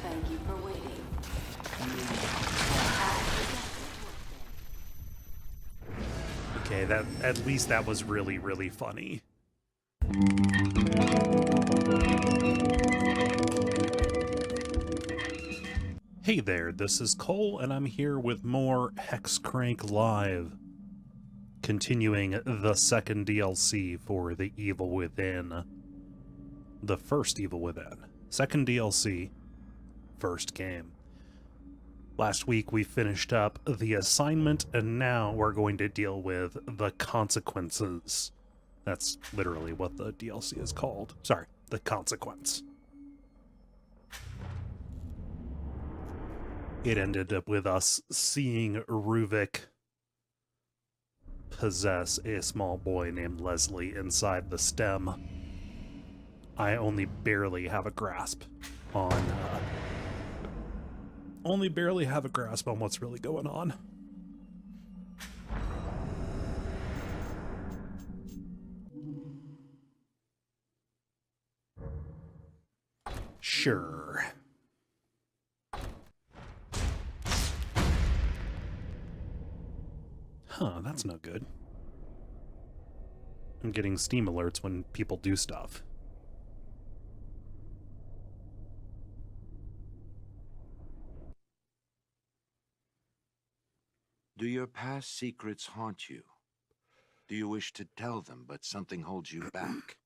Thank you for waiting. Okay, that at least that was really, really funny. Hey there, this is Cole, and I'm here with more Hexcrank Live. Continuing the second DLC for The Evil Within. The first Evil Within. Second DLC, first game. Last week we finished up the assignment, and now we're going to deal with the consequences. That's literally what the DLC is called. Sorry, the consequence. It ended up with us seeing Ruvik possess a small boy named Leslie inside the stem. I only barely have a grasp on what's really going on. Sure. Huh, that's no good. I'm getting Steam alerts when people do stuff. Do your past secrets haunt you? Do you wish to tell them, but something holds you back?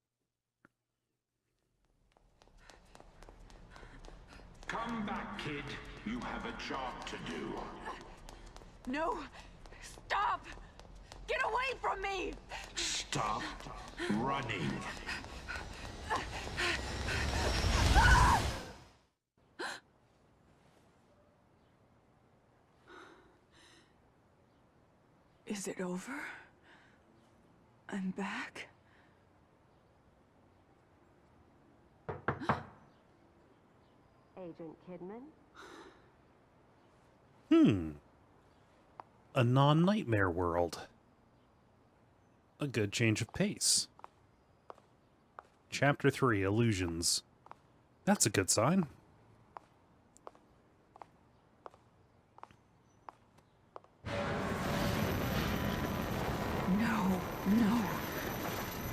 Come back, kid. You have a job to do. No! Stop! Get away from me! Stop running. Is it over? I'm back? Agent Kidman? A non-nightmare world. A good change of pace. Chapter 3, Illusions. That's a good sign. No.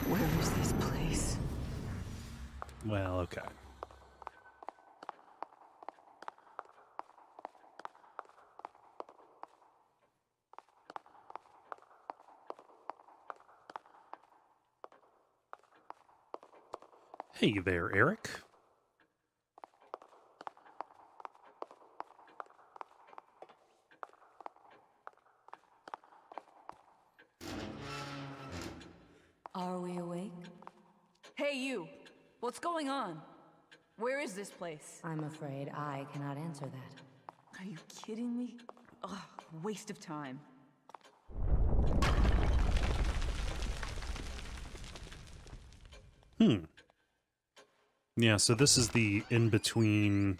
Where is this place? Well, okay. Hey there, Eric. Are we awake? Hey, you! What's going on? Where is this place? I'm afraid I cannot answer that. Are you kidding me? Ugh, waste of time. Yeah, so this is the in-between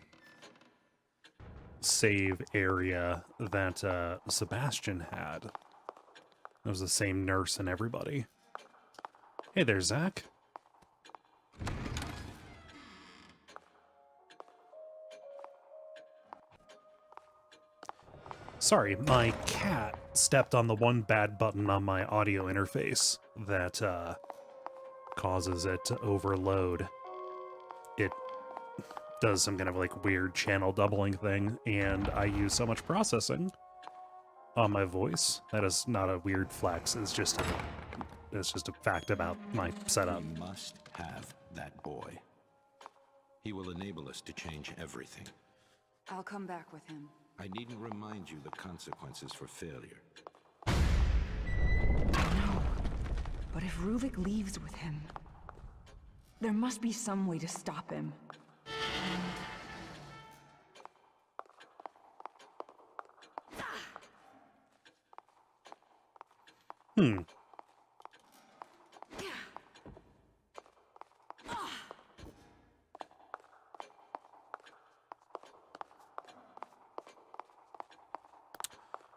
save area that Sebastian had. It was the same nurse and everybody. Hey there, Zach. Sorry, my cat stepped on the one bad button on my audio interface that causes it to overload. It does some kind of like weird channel doubling thing, and I use so much processing on my voice. That is not a weird flex. It's just a fact about my setup. We must have that boy. He will enable us to change everything. I'll come back with him. I needn't remind you the consequences for failure. No. But if Ruvik leaves with him, there must be some way to stop him.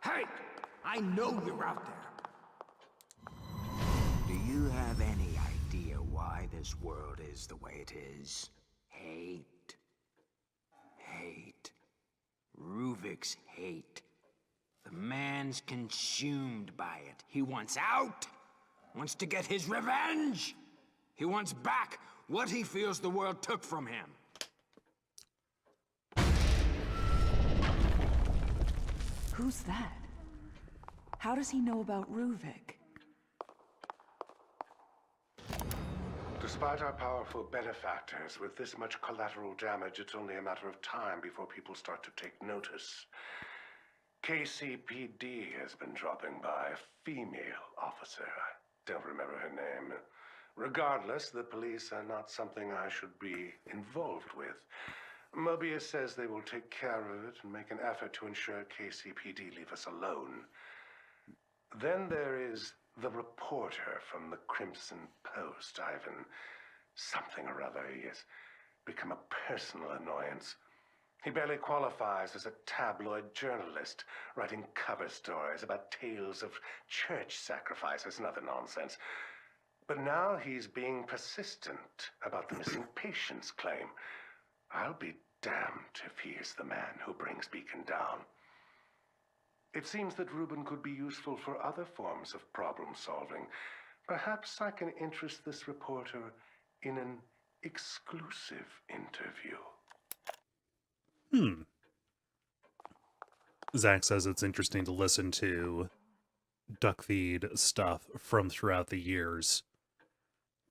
Hey! I know you're out there. Do you have any idea why this world is the way it is? Hate. Hate. Ruvik's hate. The man's consumed by it. He wants out. Wants to get his revenge. He wants back what he feels the world took from him. Who's that? How does he know about Ruvik? Despite our powerful benefactors, with this much collateral damage, it's only a matter of time before people start to take notice. KCPD has been dropping by a female officer. I don't remember her name. Regardless, the police are not something I should be involved with. Mobius says they will take care of it and make an effort to ensure KCPD leave us alone. Then there is the reporter from the Crimson Post, Ivan. Something or other. He has become a personal annoyance. He barely qualifies as a tabloid journalist, writing cover stories about tales of church sacrifices and other nonsense. But now he's being persistent about the missing patients claim. I'll be damned if he is the man who brings Beacon down. It seems that Reuben could be useful for other forms of problem solving. Perhaps I can interest this reporter in an exclusive interview. Zach says it's interesting to listen to Duckfeed stuff from throughout the years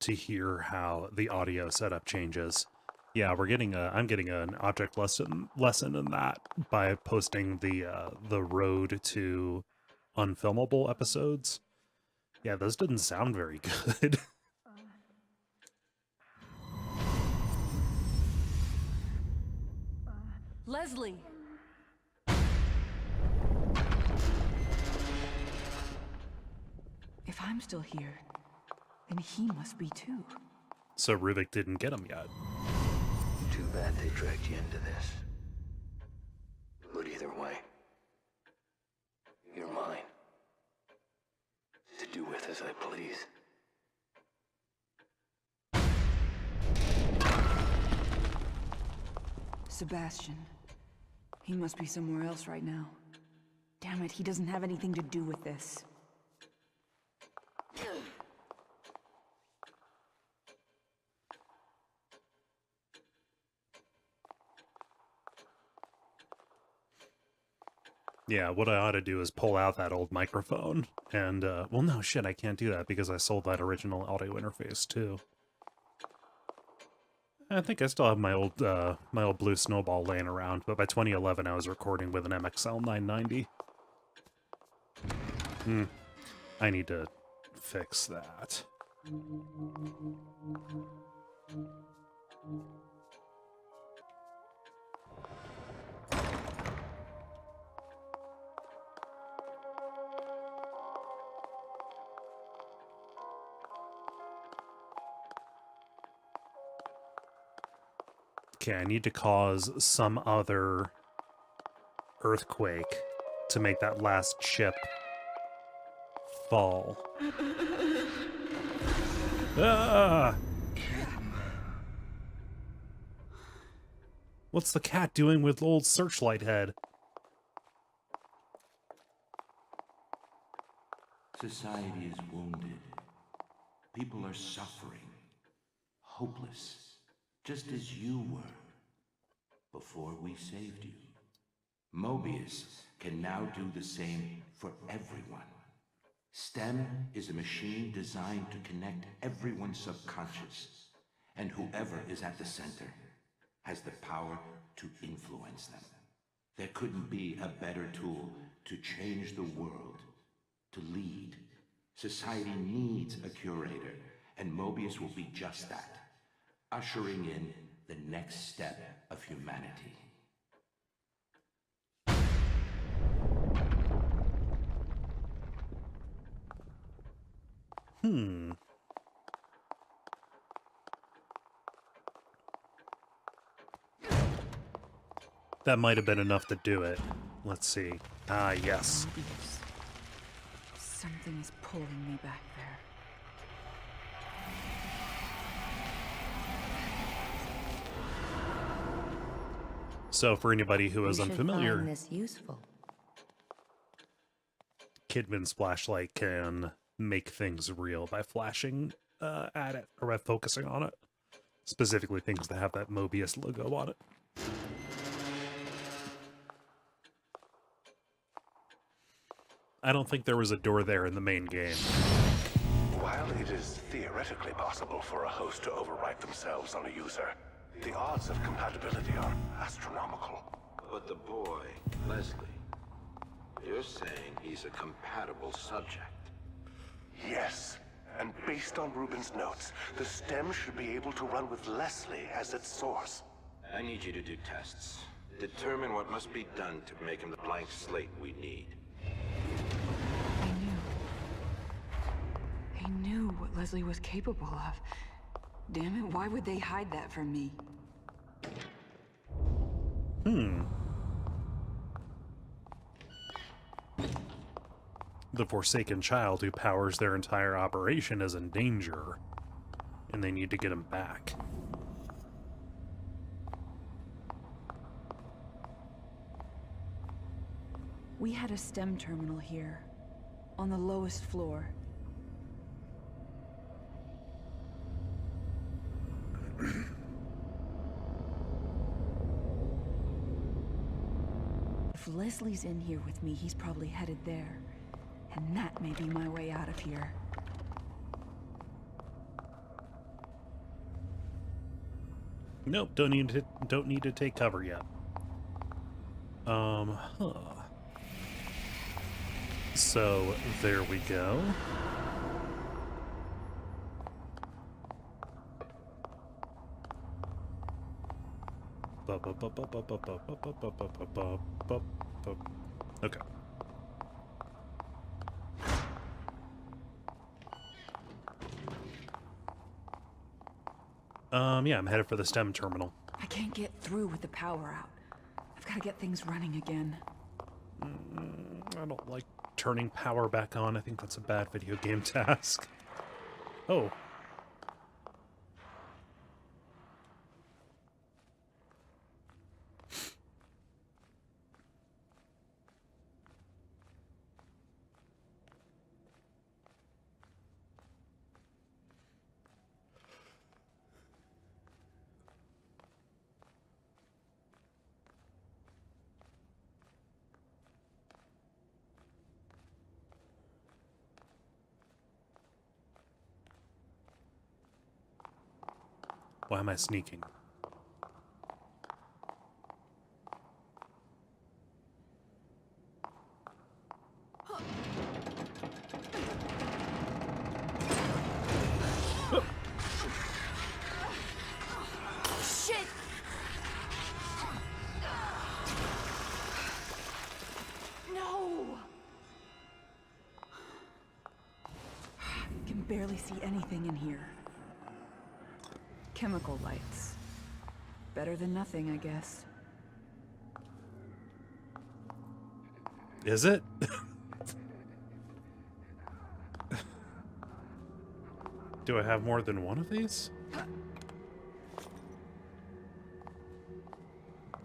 to hear how the audio setup changes. Yeah, I'm getting an object lesson in that by posting the road to unfilmable episodes. Yeah, those didn't sound very good. Leslie! If I'm still here, then he must be too. So Ruvik didn't get him yet. Too bad they dragged you into this. But either way, you're mine. To do with as I please. Sebastian. He must be somewhere else right now. Damn it, he doesn't have anything to do with this. Yeah, what I ought to do is pull out that old microphone and, well, no, shit, I can't do that because I sold that original audio interface, too. I think I still have my old Blue Snowball laying around, but by 2011 I was recording with an MXL 990. I need to fix that. Okay, I need to cause some other earthquake to make that last chip fall. Ah! What's the cat doing with old Searchlight Head? Society is wounded. People are suffering. Hopeless. Just as you were. Before we saved you. Mobius can now do the same for everyone. STEM is a machine designed to connect everyone's subconscious. And whoever is at the center has the power to influence them. There couldn't be a better tool to change the world, to lead. Society needs a curator, and Mobius will be just that, ushering in the next step of humanity. That might have been enough to do it. Let's see. Ah, yes. Something is pulling me back there. So for anybody who is You should unfamiliar, find this useful. Kidman's flashlight can make things real by flashing at it or by focusing on it. Specifically things that have that Mobius logo on it. I don't think there was a door there in the main game. While it is theoretically possible for a host to overwrite themselves on a user, the odds of compatibility are astronomical. But the boy, Leslie, you're saying he's a compatible subject. Yes, and based on Reuben's notes, the stem should be able to run with Leslie as its source. I need you to do tests. Determine what must be done to make him the blank slate we need. He knew what Leslie was capable of. Damn it, why would they hide that from me? The Forsaken child who powers their entire operation is in danger, and they need to get him back. We had a STEM terminal here, on the lowest floor. If Leslie's in here with me, he's probably headed there. And that may be my way out of here. Nope, don't need to take cover yet. So there we go. Okay. Yeah, I'm headed for the STEM terminal. I can't get through with the power out. I've got to get things running again. I don't like turning power back on. I think that's a bad video game task. Oh. Why am I sneaking? Shit! No! I can barely see anything in here. Chemical lights. Better than nothing, I guess. Is it? Do I have more than one of these?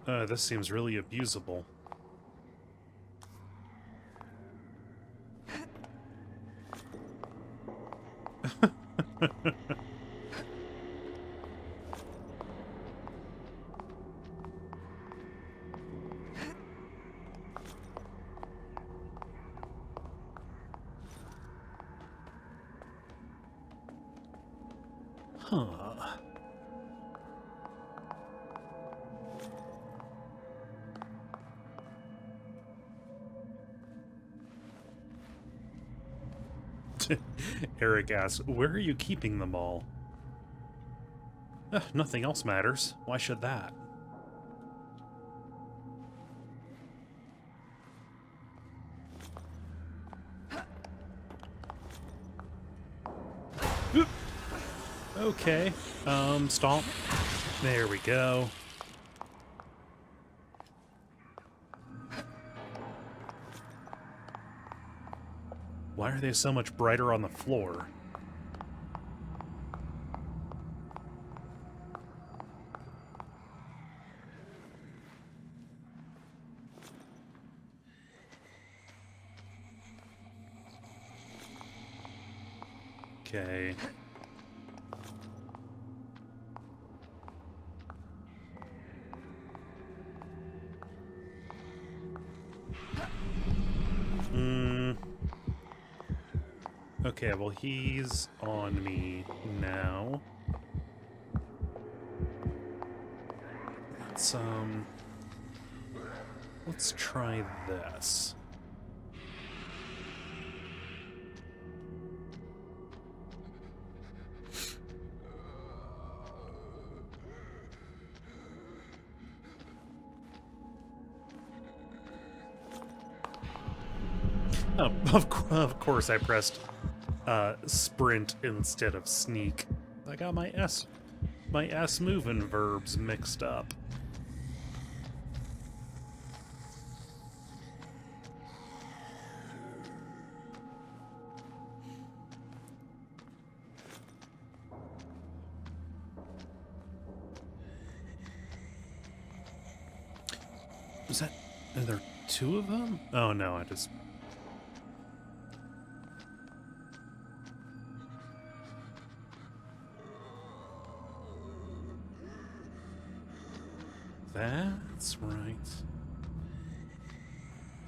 This seems really abusable. Huh. Eric asks, where are you keeping them all? Nothing else matters. Why should that? Oop. Okay. Stomp. There we go. Why are they so much brighter on the floor? Okay. Okay, well, he's on me now. Let's try this. Oh, of course I pressed sprint instead of sneak. I got my S moving verbs mixed up. Are there two of them? Oh no, I just... That's right.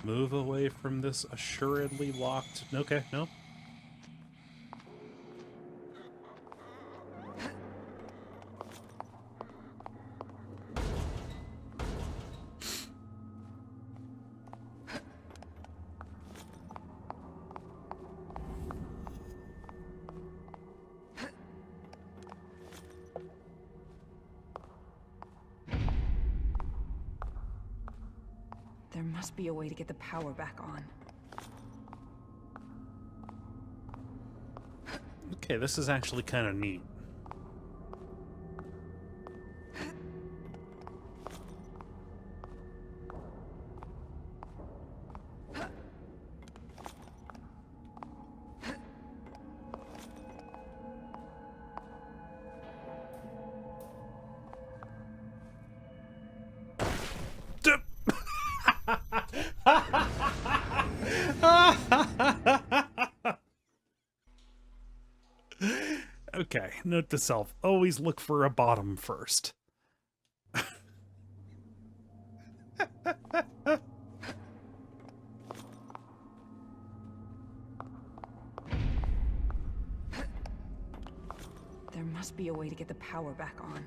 Move away from this assuredly locked... Okay, no. There must be a way to get the power back on. Okay, this is actually kind of neat. Okay, note to self, always look for a bottom first. There must be a way to get the power back on.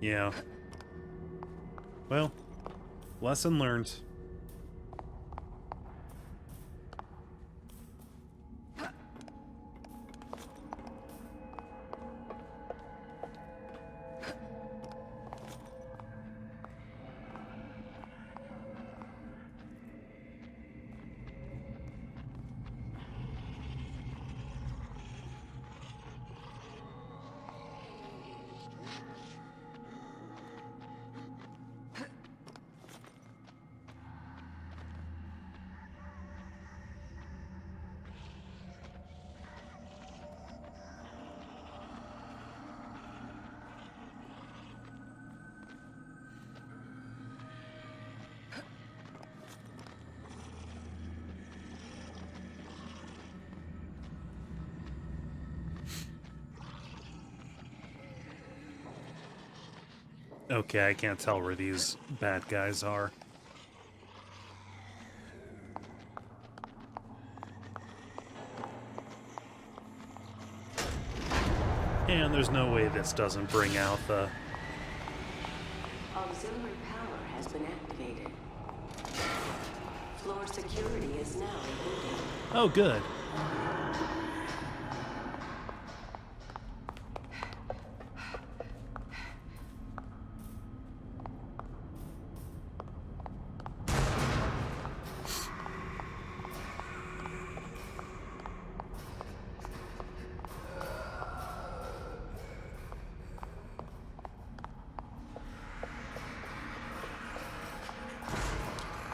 Yeah. Well, lesson learned. Okay, I can't tell where these bad guys are. And there's no way this doesn't bring out the... Auxiliary power has been activated. Floor security is now rebooting. Oh, good.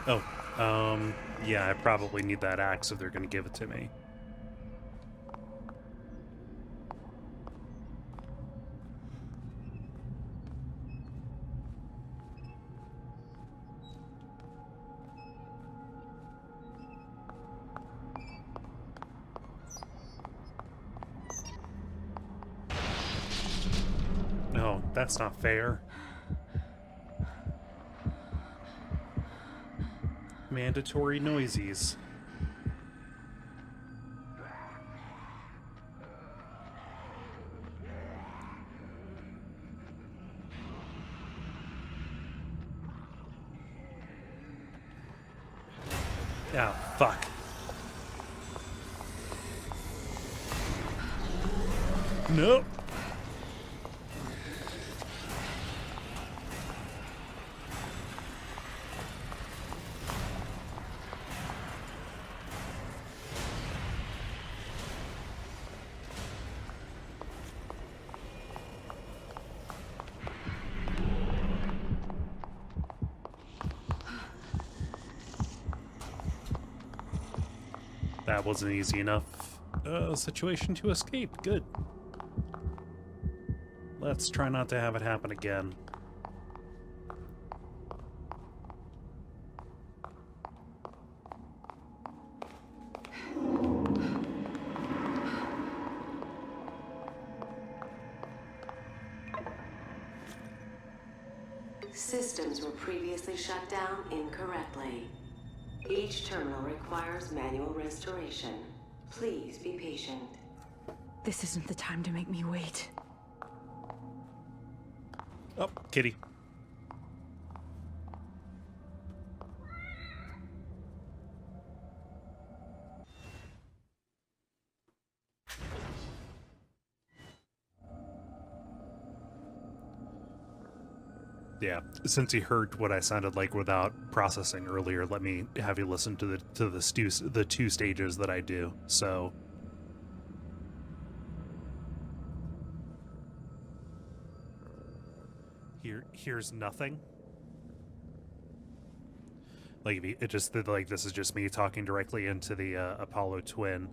Oh, Yeah, I probably need that axe if they're gonna give it to me. No, that's not fair. Mandatory noisies. Ah, fuck. Nope. That wasn't easy enough situation to escape. Good. Let's try not to have it happen again. Systems were previously shut down incorrectly. Each terminal requires manual restoration. Please be patient. This isn't the time to make me wait. Oh, kitty. Yeah, since you heard what I sounded like without processing earlier, let me have you listen to the two stages that I do. So here's nothing. Like if you, it just like this is just me talking directly into the Apollo twin.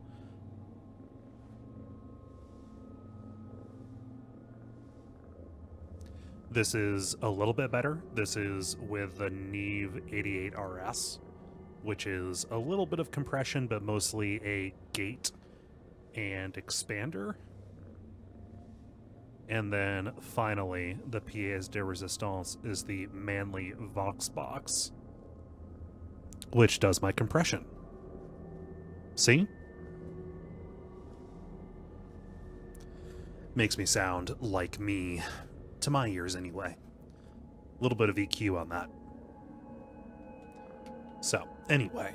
This is a little bit better. This is with the Neve 88 RS, which is a little bit of compression, but mostly a gate and expander. And then finally, the pièce de résistance is the Manly Vox box, which does my compression. See? Makes me sound like me. To my ears, anyway. A little bit of EQ on that. So, anyway.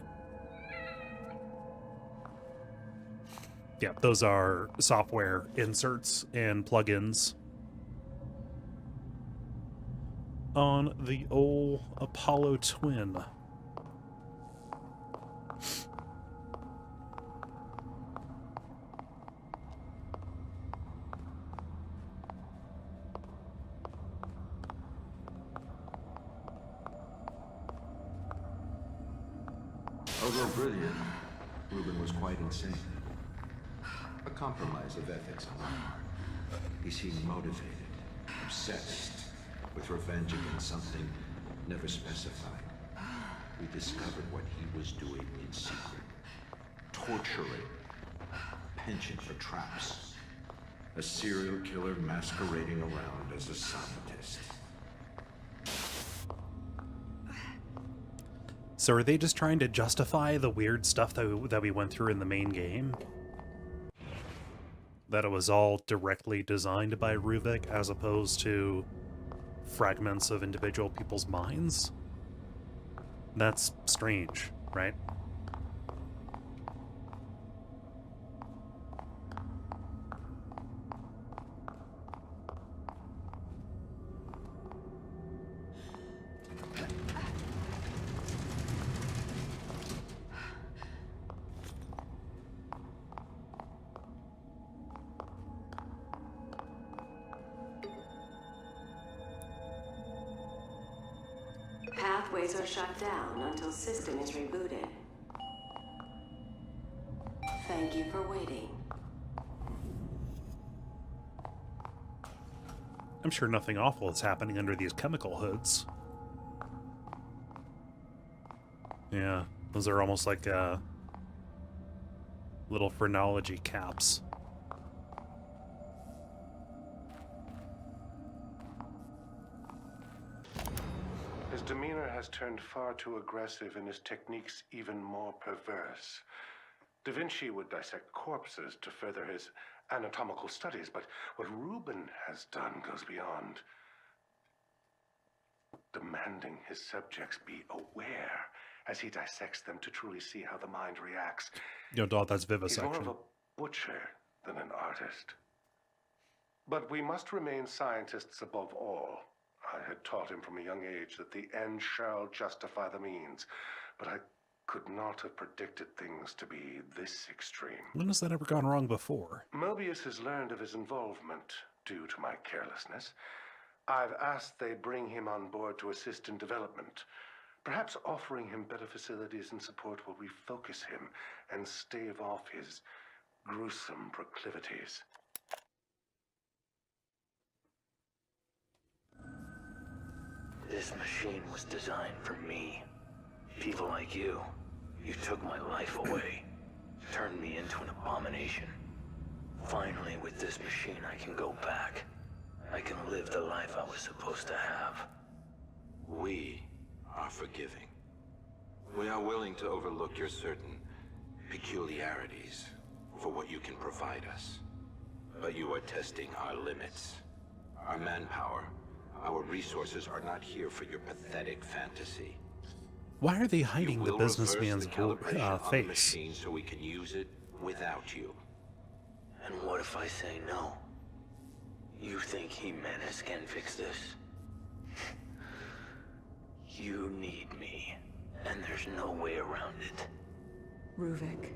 Yeah, those are software inserts and plugins on the old Apollo twin. Although brilliant, Reuben was quite insane. A compromise of ethics on my part. He seemed motivated, obsessed, with revenge against something never specified. We discovered what he was doing in secret. Torturing. Penchant for traps. A serial killer masquerading around as a scientist. So are they just trying to justify the weird stuff that we went through in the main game? That it was all directly designed by Ruvik as opposed to fragments of individual people's minds? That's strange, right? Pathways are shut down until system is rebooted. Thank you for waiting. I'm sure nothing awful is happening under these chemical hoods. Yeah, those are almost like little phrenology caps. His demeanor has turned far too aggressive and his techniques even more perverse. Da Vinci would dissect corpses to further his anatomical studies, but what Rubin has done goes beyond. Demanding his subjects be aware as he dissects them to truly see how the mind reacts. Yo, dog, that's He's more vivisection. of a butcher than an artist. But we must remain scientists above all. I had taught him from a young age that the end shall justify the means, but I could not have predicted things to be this extreme. When has that ever gone wrong before? Mobius has learned of his involvement due to my carelessness. I've asked they bring him on board to assist in development. Perhaps offering him better facilities and support will refocus him and stave off his gruesome proclivities. This machine was designed for me. People like you. You took my life away. Turned me into an abomination. Finally, with this machine, I can go back. I can live the life I was supposed to have. We are forgiving. We are willing to overlook your certain peculiarities for what you can provide us. But you are testing our limits. Our manpower, our resources are not here for your pathetic fantasy. Why are they hiding You the will businessman's reverse the calibration on the face? machine so we can use it without you. And what if I say no? You think Jimenez can fix this? You need me, and there's no way around it. Ruvik.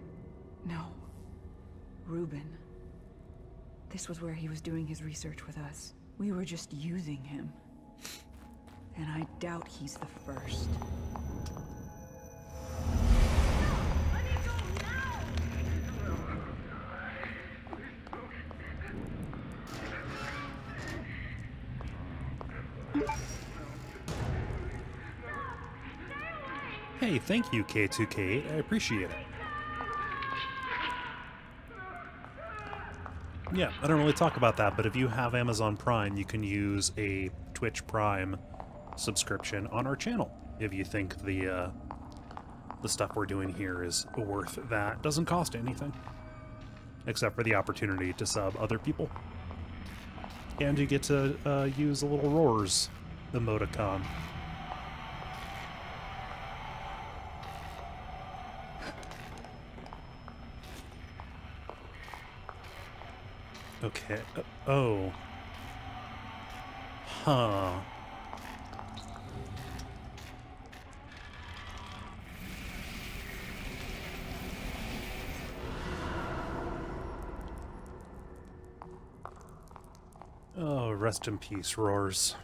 No. Rubin. This was where he was doing his research with us. We were just using him. And I doubt he's the first. Hey, thank you, K2K8. I appreciate it. Yeah, I don't really talk about that, but if you have Amazon Prime, you can use a Twitch Prime subscription on our channel if you think the stuff we're doing here is worth that. Doesn't cost anything, except for the opportunity to sub other people. And you get to use a little roars emoticon. Okay. Oh. Huh. Oh, rest in peace, Roars.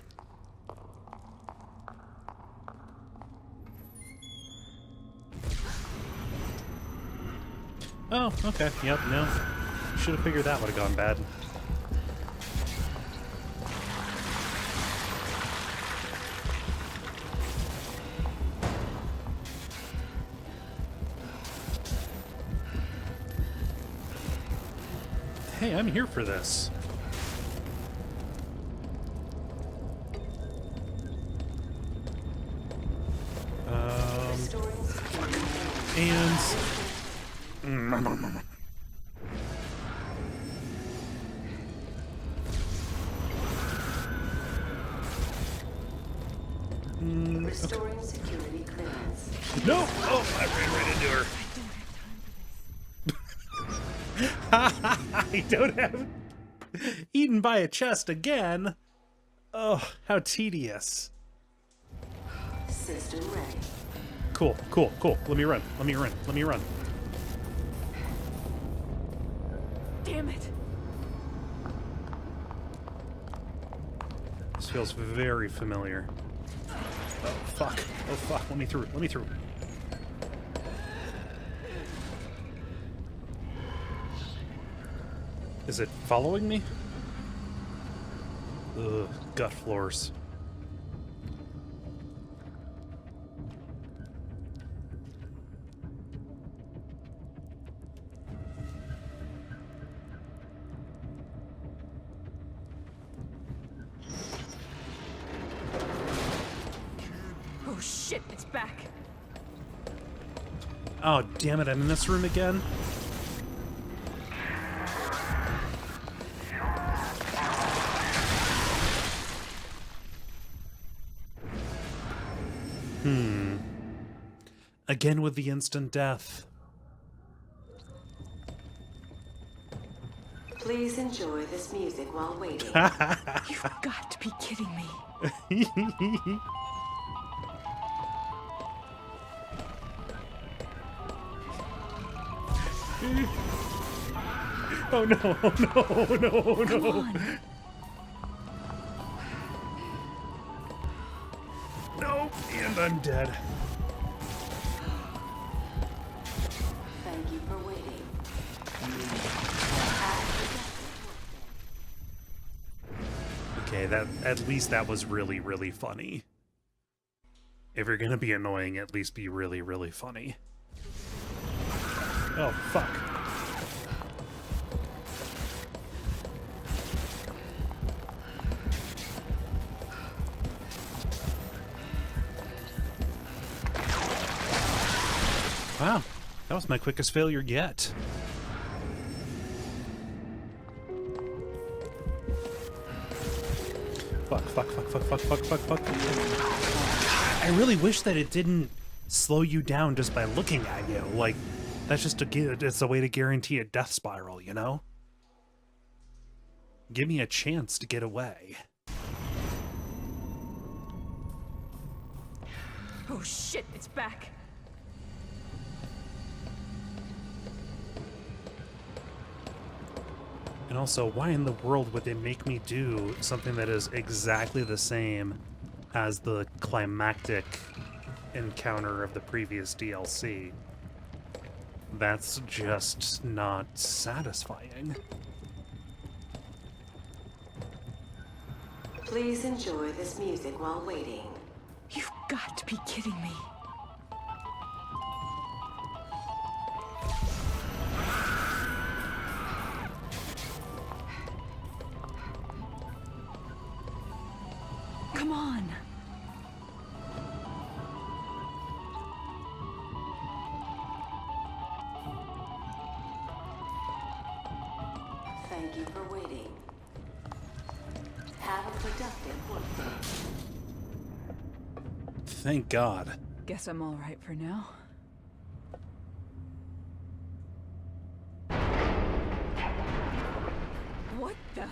Oh, okay. Yep, no. Should have figured that would have gone bad. Hey, I'm here for this. Restoring security clearance. No! Oh, I ran right into her. I don't have... Eaten by a chest again? Oh, how tedious. System ready. Cool, cool, cool. Let me run. Let me run. Let me run. Damn it! This feels very familiar. fuck. Oh, fuck. Let me through. Let me through. Is it following me? Ugh, gut floors. Oh shit, it's back. Oh, damn it, I'm in this room again? Again with the instant death. Please enjoy this music while waiting. You've got to be kidding me. Oh no, oh no, oh no, oh no. Come on. No, and I'm dead. Thank you for waiting. Okay, that at least that was really, really funny. If you're gonna be annoying, at least be really, really funny. Oh, fuck. Wow, that was my quickest failure yet. Fuck, fuck, fuck, fuck, fuck, fuck, fuck, fuck. God, I really wish that it didn't slow you down just by looking at you. Like, that's just it's a way to guarantee a death spiral, you know? Give me a chance to get away. Oh shit, it's back. And also, why in the world would they make me do something that is exactly the same as the climactic encounter of the previous DLC? That's just not satisfying. Please enjoy this music while waiting. You've got to be kidding me. Come on. Thank you for waiting. Have a productive workday. Thank God. Guess I'm all right for now. What the?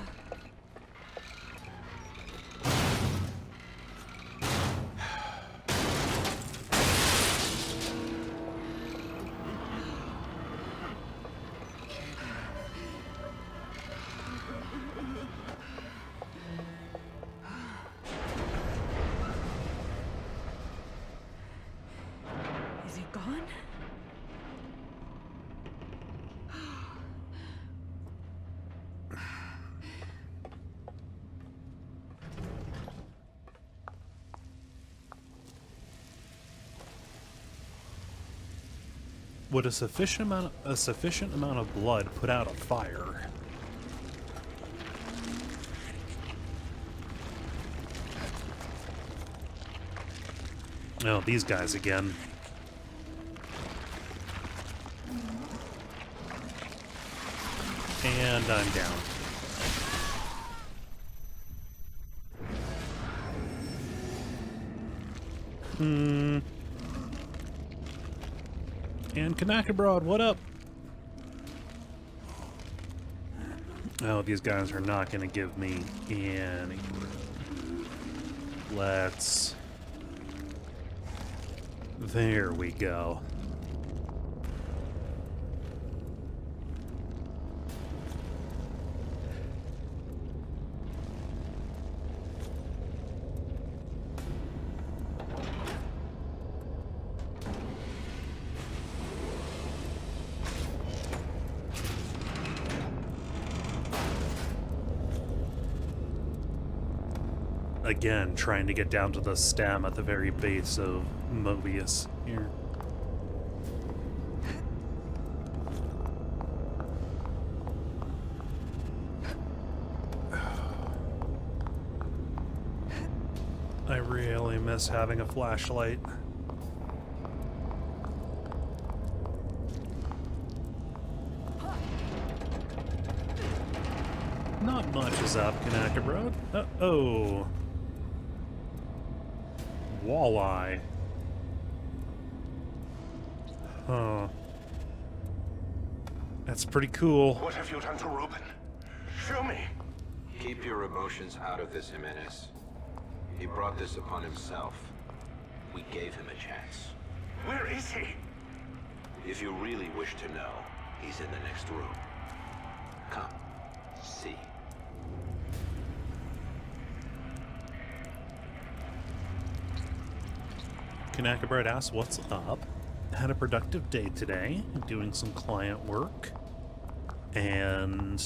Is it gone? Would a sufficient amount of blood put out a fire? Oh, these guys again. And I'm down. And Kanaka what up? Oh, these guys are not going to give me any room. Let's... There we go. again, trying to get down to the stem at the very base of Mobius here. I really miss having a flashlight. Not much is up, Kanaka. Uh-oh. Walleye. Huh. That's pretty cool. What have you done to Ruben? Show me. Keep your emotions out of this, Jimenez. He brought this upon himself. We gave him a chance. Where is he? If you really wish to know, he's in the next room. Come, see. Kanaka asks, what's up? Had a productive day today, doing some client work and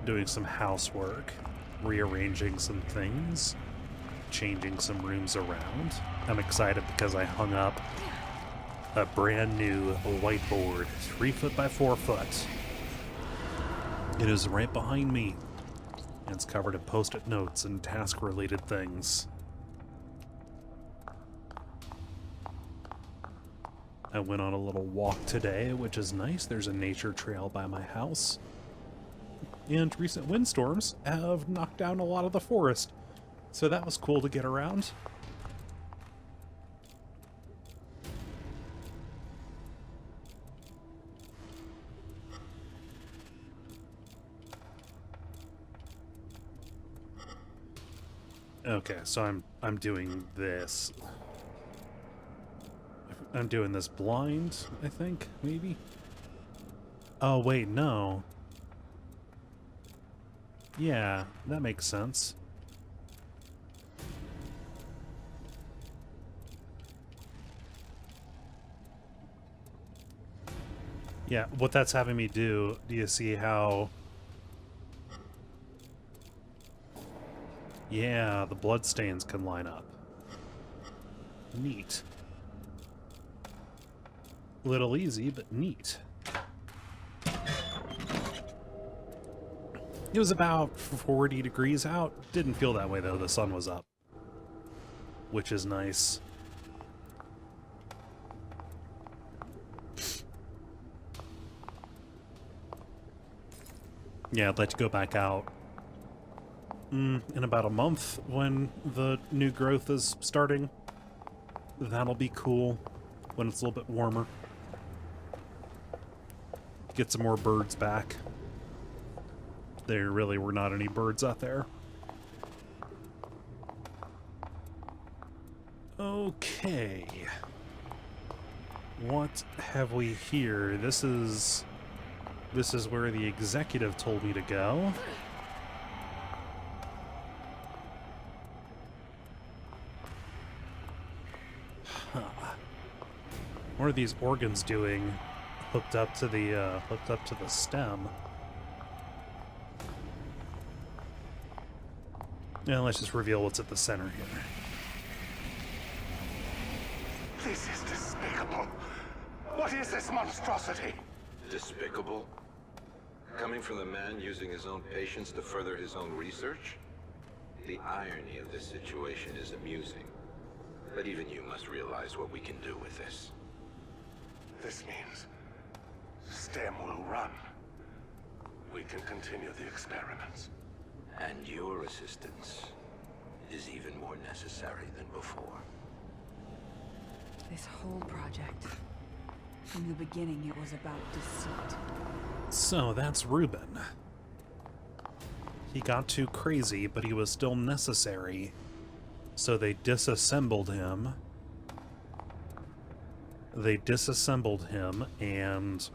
doing some housework, rearranging some things, changing some rooms around. I'm excited because I hung up a brand new whiteboard, 3 foot by 4 foot. It is right behind me. And it's covered in post-it notes and task-related things. I went on a little walk today, which is nice. There's a nature trail by my house. And recent windstorms have knocked down a lot of the forest. So that was cool to get around. Okay, so I'm doing this. I'm doing this blind, I think, maybe? Oh, wait, no. Yeah, that makes sense. Yeah, what that's having me do you see how... Yeah, the bloodstains can line up. Neat. Little easy, but neat. It was about 40 degrees out. Didn't feel that way, though. The sun was up. Which is nice. Yeah, I'd like to go back out in about a month when the new growth is starting. That'll be cool when it's a little bit warmer. Get some more birds back. There really were not any birds out there. Okay. What have we here? This is where the executive told me to go. Huh. What are these organs doing hooked up to the stem? Yeah, let's just reveal what's at the center here. This is despicable. What is this monstrosity? Despicable? Coming from the man using his own patients to further his own research? The irony of this situation is amusing. But even you must realize what we can do with this. This means STEM will run. We can continue the experiments. And your assistance is even more necessary than before. This whole project, from the beginning, it was about deceit. So that's Ruben. He got too crazy, but he was still necessary. So they disassembled him. They disassembled him and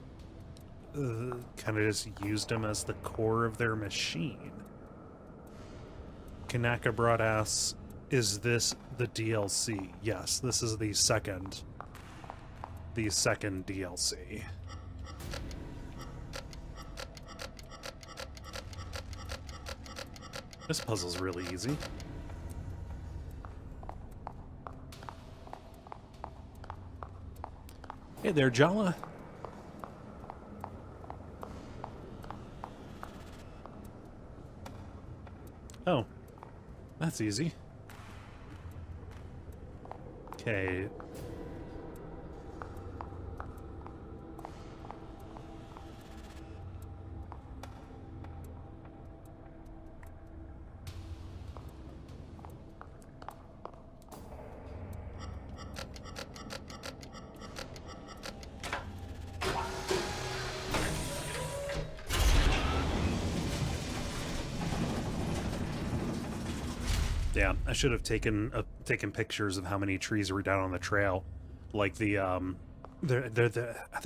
kind of just used him as the core of their machine. Kanaka brought asks, is this the DLC? Yes, this is the second DLC. This puzzle's really easy. Hey there, Jala. Oh, that's easy. Okay. Yeah, I should have taken pictures of how many trees were down on the trail. Like there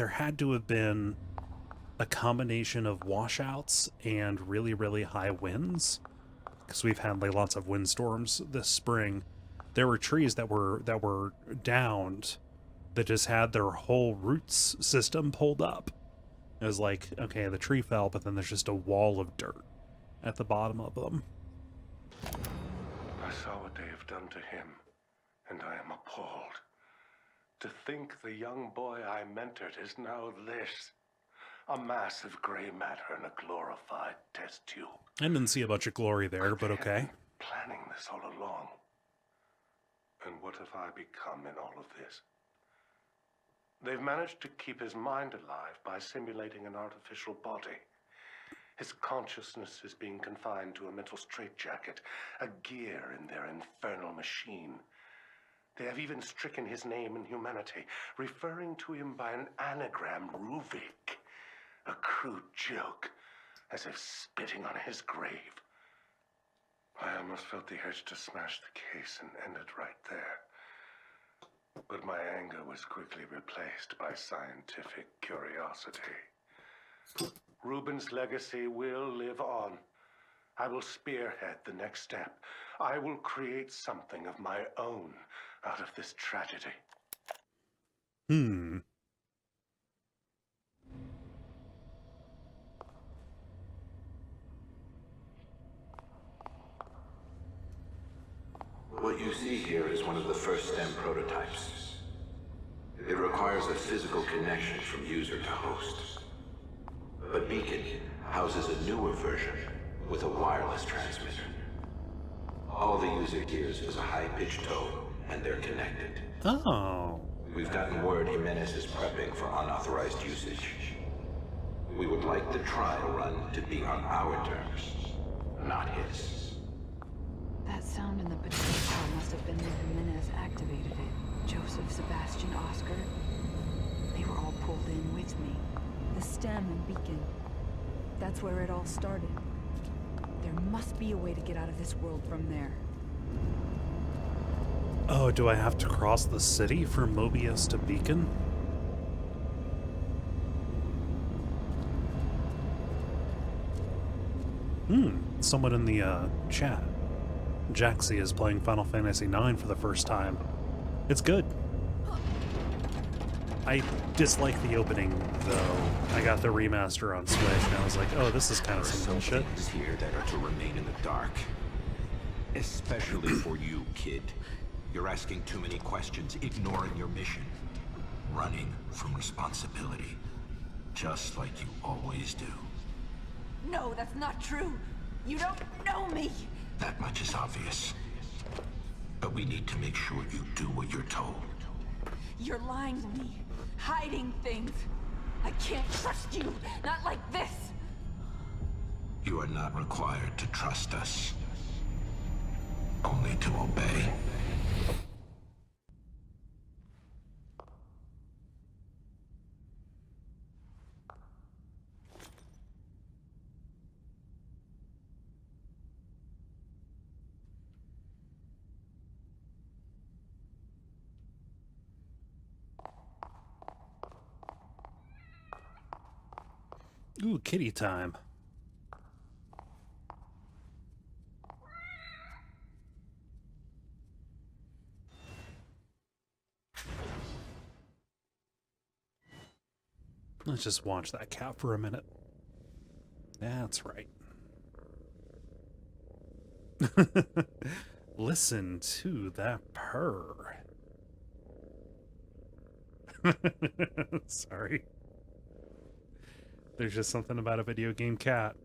had to have been a combination of washouts and really, really high winds, because we've had like lots of windstorms this spring. There were trees that were downed that just had their whole roots system pulled up. It was like, okay, the tree fell, but then there's just a wall of dirt at the bottom of them. I saw what they have done to him, and I am appalled. To think the young boy I mentored is now this. A mass of gray matter in a glorified test tube. I didn't see a bunch of glory there, but okay. Planning this all along. And what have I become in all of this? They've managed to keep his mind alive by simulating an artificial body. His consciousness is being confined to a mental straitjacket, a gear in their infernal machine. They have even stricken his name and humanity, referring to him by an anagram, Ruvik. A crude joke, as if spitting on his grave. I almost felt the urge to smash the case and end it right there. But my anger was quickly replaced by scientific curiosity. Reuben's legacy will live on. I will spearhead the next step. I will create something of my own out of this tragedy. What you see here is one of the first STEM prototypes. It requires a physical connection from user to host. But Beacon houses a newer version with a wireless transmitter. All the user hears is a high-pitched tone, and they're connected. Oh. We've gotten word Jimenez is prepping for unauthorized usage. We would like the trial run to be on our terms, not his. That sound in the patrol car must have been when Jimenez activated it. Joseph, Sebastian, Oscar. They were all pulled in with me. The stem and beacon. That's where it all started. There must be a way to get out of this world from there. Oh, do I have to cross the city from Mobius to Beacon? Someone in the chat. Jaxie is playing Final Fantasy IX for the first time. It's good. I dislike the opening, though. I got the remaster on Switch, and I was like, oh, this is kind of some bullshit. Things here that are to remain in the dark. Especially for you, kid. You're asking too many questions, ignoring your mission. Running from responsibility. Just like you always do. No, that's not true. You don't know me. That much is obvious. But we need to make sure you do what you're told. You're lying to me. Hiding things. I can't trust you. Not like this. You are not required to trust us. Only to obey. Ooh, kitty time. Let's just watch that cat for a minute. That's right. Listen to that purr. Sorry. There's just something about a video game cat.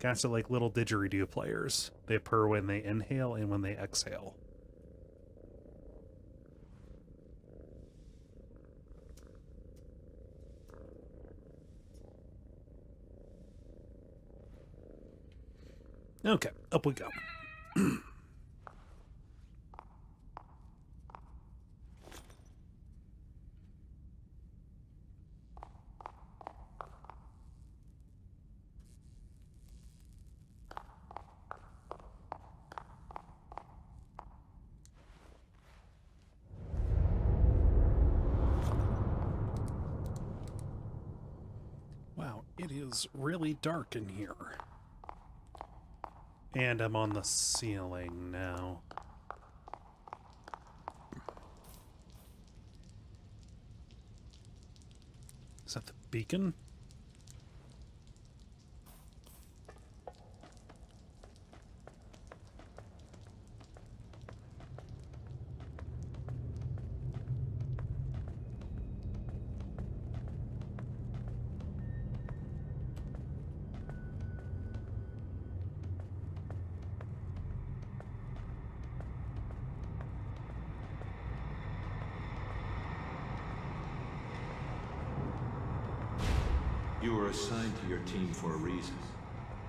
Cats are like little didgeridoo players. They purr when they inhale and when they exhale. Okay, up we go. Wow, it is really dark in here. And I'm on the ceiling now. Is that the beacon? You were assigned to your team for a reason.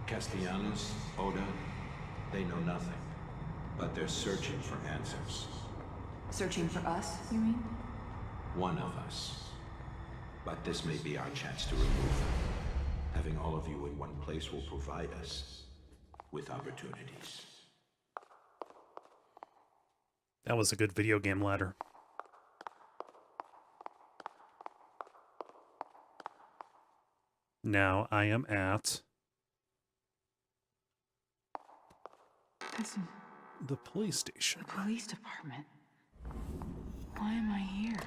Castellanos, Oda, they know nothing. But they're searching for answers. Searching for us, you mean? One of us. But this may be our chance to remove them. Having all of you in one place will provide us with opportunities. That was a good video game ladder. Now I am at Listen, the police station. the police department. Why am I here?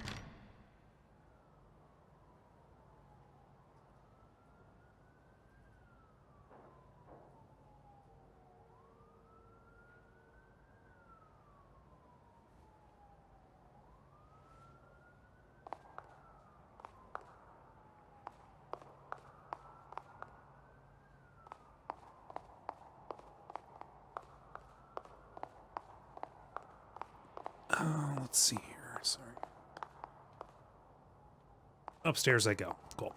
Let's see here. Sorry. Upstairs I go. Cool.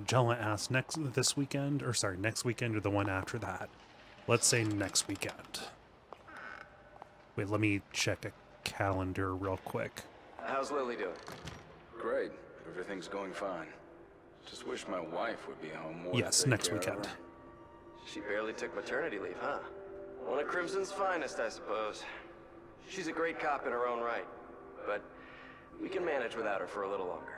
Jella asked next weekend or the one after that. Let's say next weekend. Wait, let me check a calendar real quick. How's Lily doing? Great. Everything's going fine. Just wish my wife would be home more. Yes, next weekend. She barely took maternity leave, huh? One of Crimson's finest, I suppose. She's a great cop in her own right, but we can manage without her for a little longer.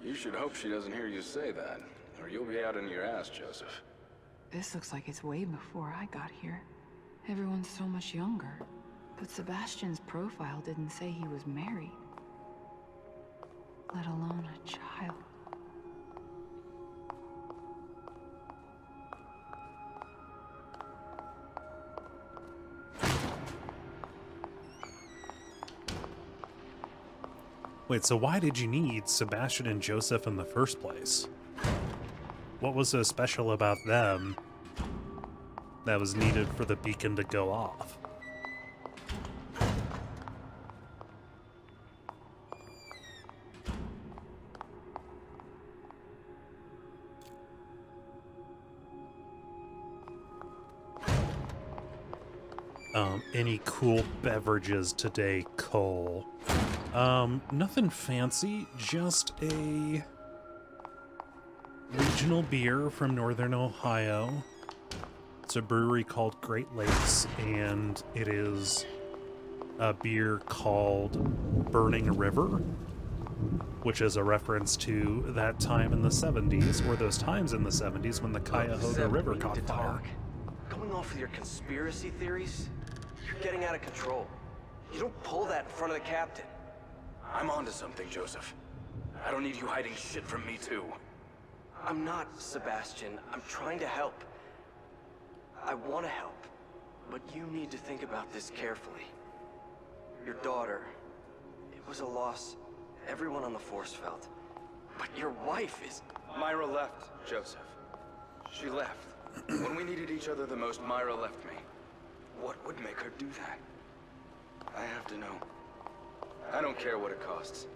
You should hope she doesn't hear you say that, or you'll be out in your ass, Joseph. This looks like it's way before I got here. Everyone's so much younger. But Sebastian's profile didn't say he was married. Let alone a child. Wait, so why did you need Sebastian and Joseph in the first place? What was so special about them that was needed for the beacon to go off? Any cool beverages today, Cole? Nothing fancy, just a regional beer from Northern Ohio. It's a brewery called Great Lakes, and it is a beer called Burning River. which is a reference to that time in the 70s, or those times in the 70s when the Cuyahoga River caught fire. Going off with your conspiracy theories? You're getting out of control. You don't pull that in front of the captain. I'm onto something, Joseph. I don't need you hiding shit from me, too. I'm not, Sebastian. I'm trying to help. I want to help. But you need to think about this carefully. Your daughter, it was a loss everyone on the force felt. But your wife is... Myra left, Joseph. She left. When we needed each other the most, Myra left me. What would make her do that? I have to know. I don't care what it costs.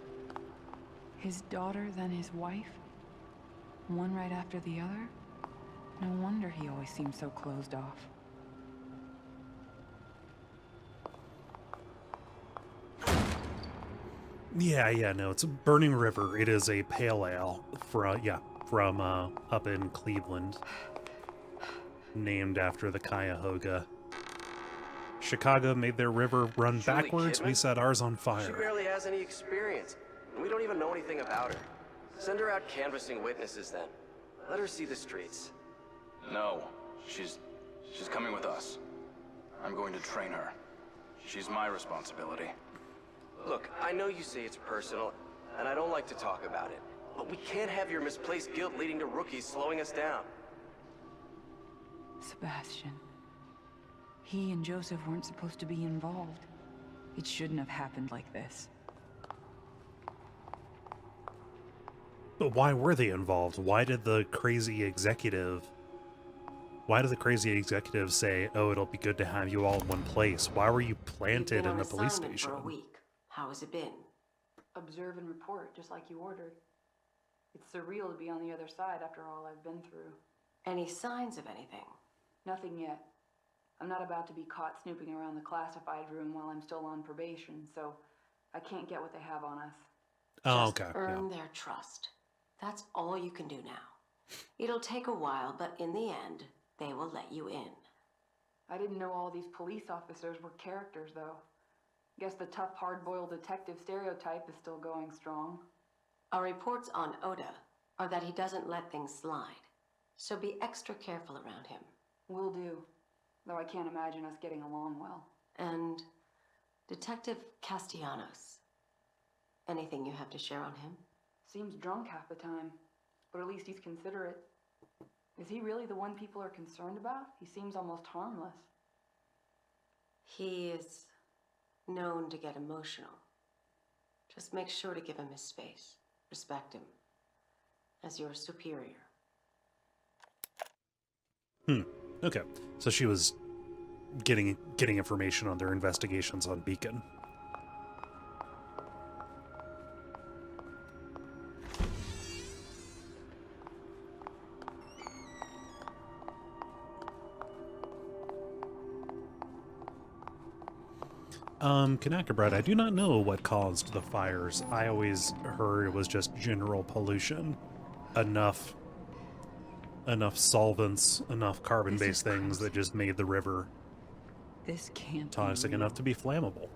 His daughter, then his wife? One right after the other? No wonder he always seemed so closed off. Yeah, no, it's a Burning River. It is a pale ale from up in Cleveland, named after the Cuyahoga. Chicago made their river run Julie backwards. Kidman? We set ours on She fire. barely has any experience, and we don't even know anything about her. Send her out canvassing witnesses then. Let her see the streets. No, she's coming with us. I'm going to train her. She's my responsibility. Look, I know you say it's personal, and I don't like to talk about it, but we can't have your misplaced guilt leading to rookies slowing us down. Sebastian. He and Joseph weren't supposed to be involved. It shouldn't have happened like this. But why were they involved? Why did the crazy executive say, "Oh, it'll be good to have you all in one place"? Why were you planted in the police station? For a week. How has it been? Observe and report, just like you ordered. It's surreal to be on the other side after all I've been through. Any signs of anything? Nothing yet. I'm not about to be caught snooping around the classified room while I'm still on probation, so I can't get what they have on us. Oh, Just okay. earn their trust. That's all you can do now. It'll take a while, but in the end, they will let you in. I didn't know all these police officers were characters, though. Guess the tough, hard-boiled detective stereotype is still going strong. Our reports on Oda are that he doesn't let things slide, so be extra careful around him. Will do, though I can't imagine us getting along well. And Detective Castellanos. Anything you have to share on him? Seems drunk half the time, but at least he's considerate. Is he really the one people are concerned about? He seems almost harmless. He is known to get emotional. Just make sure to give him his space. Respect him. As your superior. Okay. So she was getting information on their investigations on Beacon. Kanakabread, I do not know what caused the fires. I always heard it was just general pollution. Enough solvents, enough carbon-based things that just made the river This can't toxic be enough to be flammable.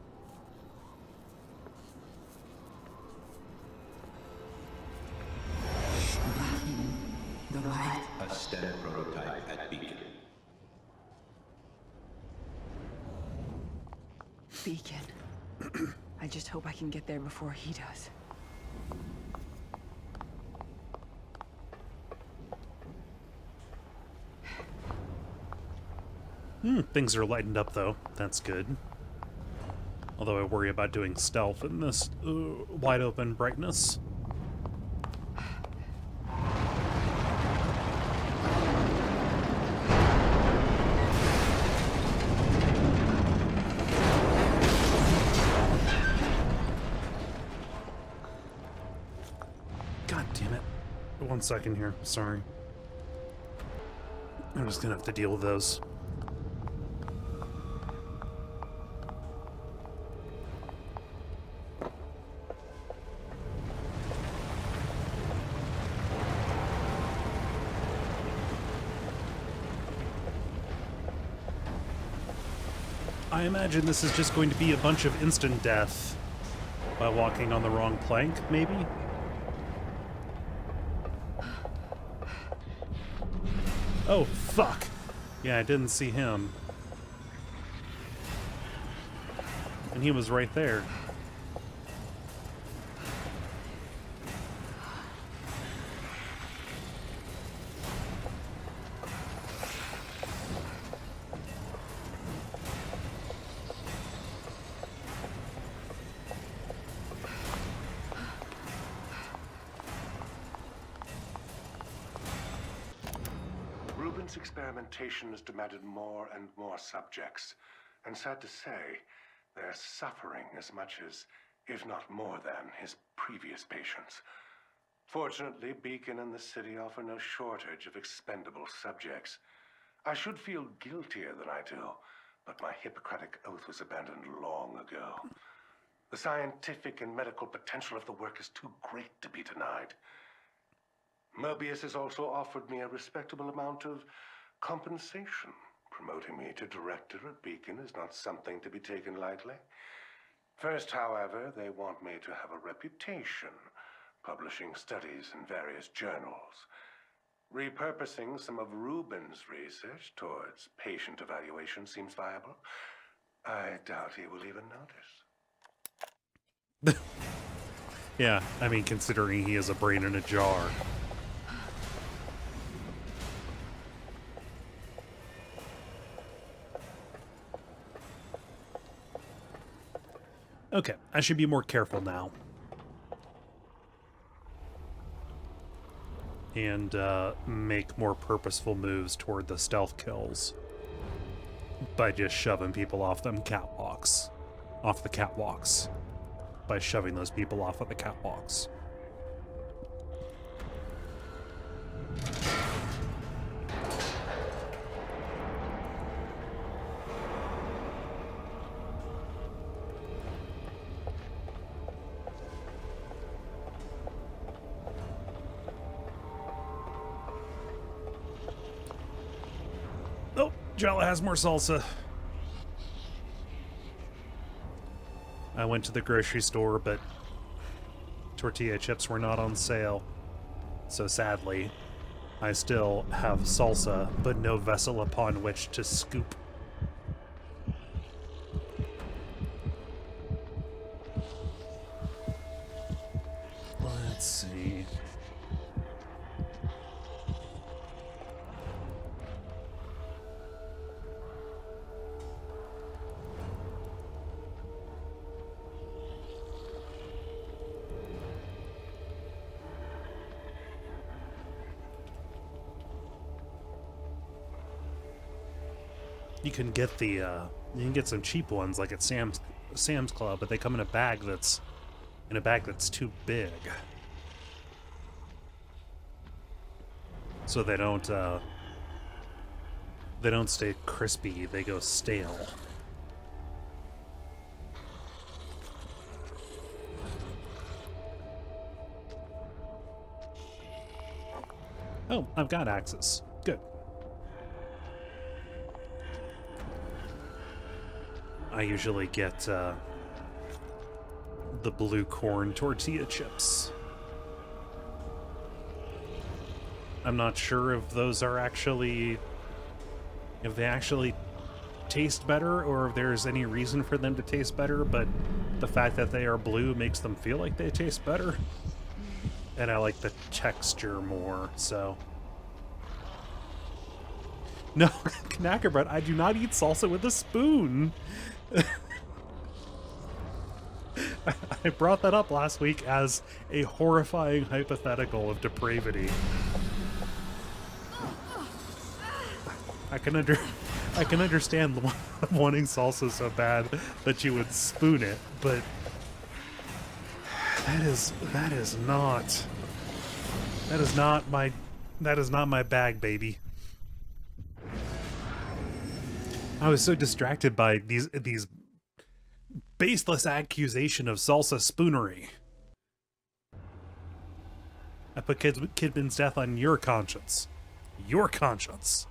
the light. A STEM prototype at Beacon. Beacon. I just hope I can get there before he does. Things are lightened up, though. That's good. Although I worry about doing stealth in this wide-open brightness. God damn it. 1 second here. Sorry. I'm just gonna have to deal with those. I imagine this is just going to be a bunch of instant death By walking on the wrong plank, maybe? Oh, fuck! Yeah, I didn't see him. And he was right there. Rubin's experimentation has demanded more and more subjects, and sad to say, they're suffering as much as, if not more than, his previous patients. Fortunately, Beacon and the city offer no shortage of expendable subjects. I should feel guiltier than I do, but my Hippocratic oath was abandoned long ago. The scientific and medical potential of the work is too great to be denied. Mobius has also offered me a respectable amount of compensation. Promoting me to director at Beacon is not something to be taken lightly. First, however, they want me to have a reputation, publishing studies in various journals. Repurposing some of Rubin's research towards patient evaluation seems viable. I doubt he will even notice. Yeah, I mean, considering he has a brain in a jar. Okay, I should be more careful now. And make more purposeful moves toward the stealth kills. By just shoving people off them catwalks. Off the catwalks. By shoving those people off of the catwalks. Oh, Jella has more salsa. I went to the grocery store, but tortilla chips were not on sale. So sadly, I still have salsa, but no vessel upon which to scoop. Let's see. You can get the you can get some cheap ones like at Sam's Club, but they come in a bag that's too big. So they don't stay crispy, they go stale. Oh, I've got axes. Good. I usually get the blue corn tortilla chips. I'm not sure if those are actually, if they actually taste better or if there's any reason for them to taste better, but the fact that they are blue makes them feel like they taste better. And I like the texture more, so. No, Knacker bread, I do not eat salsa with a spoon. I brought that up last week as a horrifying hypothetical of depravity. I can understand wanting salsa so bad that you would spoon it, but that is not my bag, baby. I was so distracted by these baseless accusation of salsa spoonery. I put Kidman's death on your conscience. Your conscience.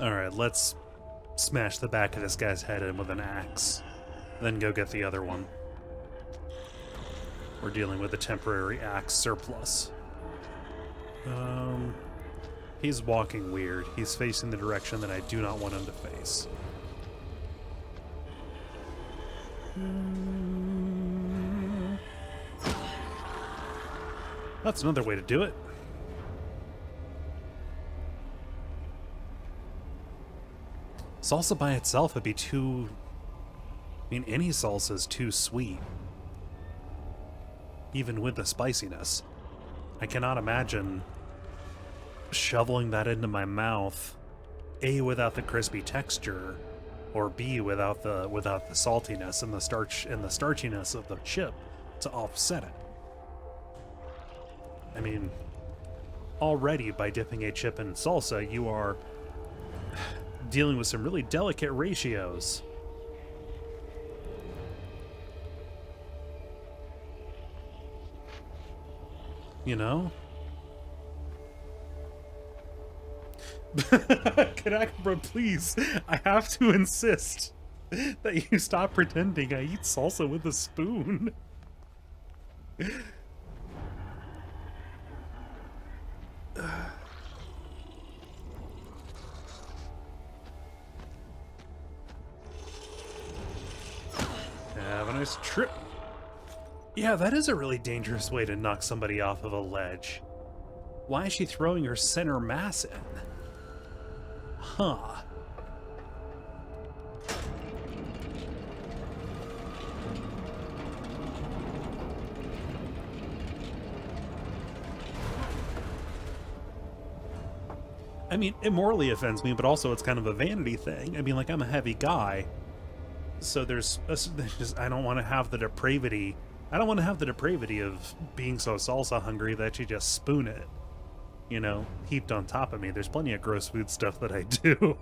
Alright, let's smash the back of this guy's head in with an axe. Then go get the other one. We're dealing with a temporary axe surplus. He's walking weird. He's facing the direction that I do not want him to face. That's another way to do it. Salsa by itself would be too... I mean, any salsa is too sweet. Even with the spiciness. I cannot imagine shoveling that into my mouth, A, without the crispy texture, or B, without the saltiness and the starchiness of the chip to offset it. I mean, already by dipping a chip in salsa, you are dealing with some really delicate ratios. You know? Kadakbra, please, I have to insist that you stop pretending I eat salsa with a spoon. Have a nice trip. Yeah, that is a really dangerous way to knock somebody off of a ledge. Why is she throwing her center mass in? Huh. I mean, it morally offends me, but also it's kind of a vanity thing. I mean, like, I'm a heavy guy, so there's just, I don't want to have the depravity. I don't want to have the depravity of being so salsa hungry that you just spoon it, you know, heaped on top of me. There's plenty of gross food stuff that I do.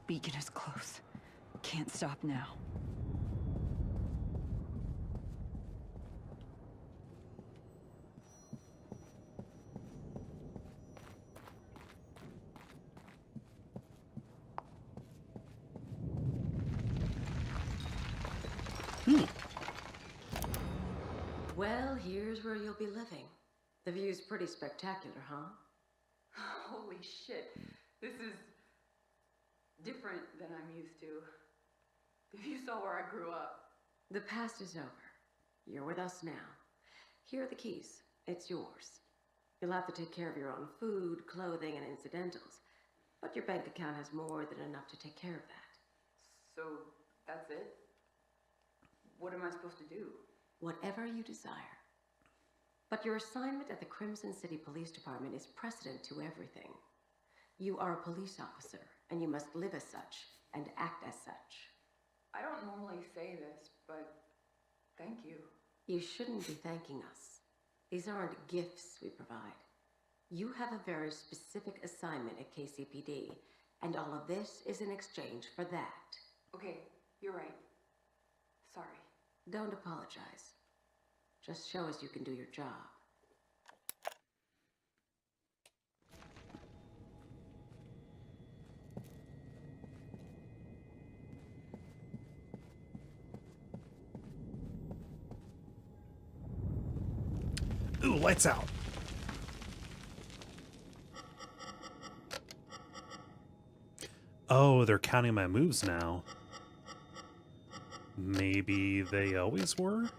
Beacon is close. Can't stop now. Well, here's where you'll be living. The view's pretty spectacular, huh? Holy shit. This is different than I'm used to. If you saw where I grew up. The past is over. You're with us now. Here are the keys. It's yours. You'll have to take care of your own food, clothing, and incidentals. But your bank account has more than enough to take care of that. So, that's it? What am I supposed to do? Whatever you desire. But your assignment at the Krimson City Police Department is precedent to everything. You are a police officer, and you must live as such, and act as such. I don't normally say this, but thank you. You shouldn't be thanking us. These aren't gifts we provide. You have a very specific assignment at KCPD, and all of this is in exchange for that. Okay, you're right. Sorry. Don't apologize. Just show us you can do your job. Ooh, lights out. Oh, they're counting my moves now. Maybe they always were?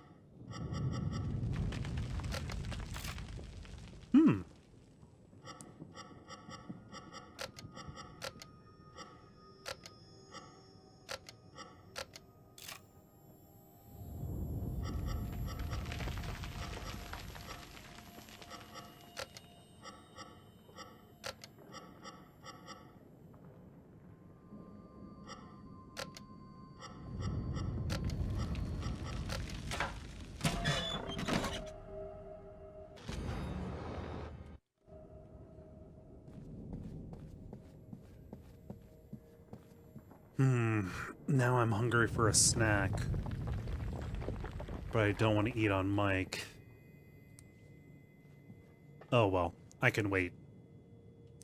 Now I'm hungry for a snack. But I don't want to eat on mic. Oh well, I can wait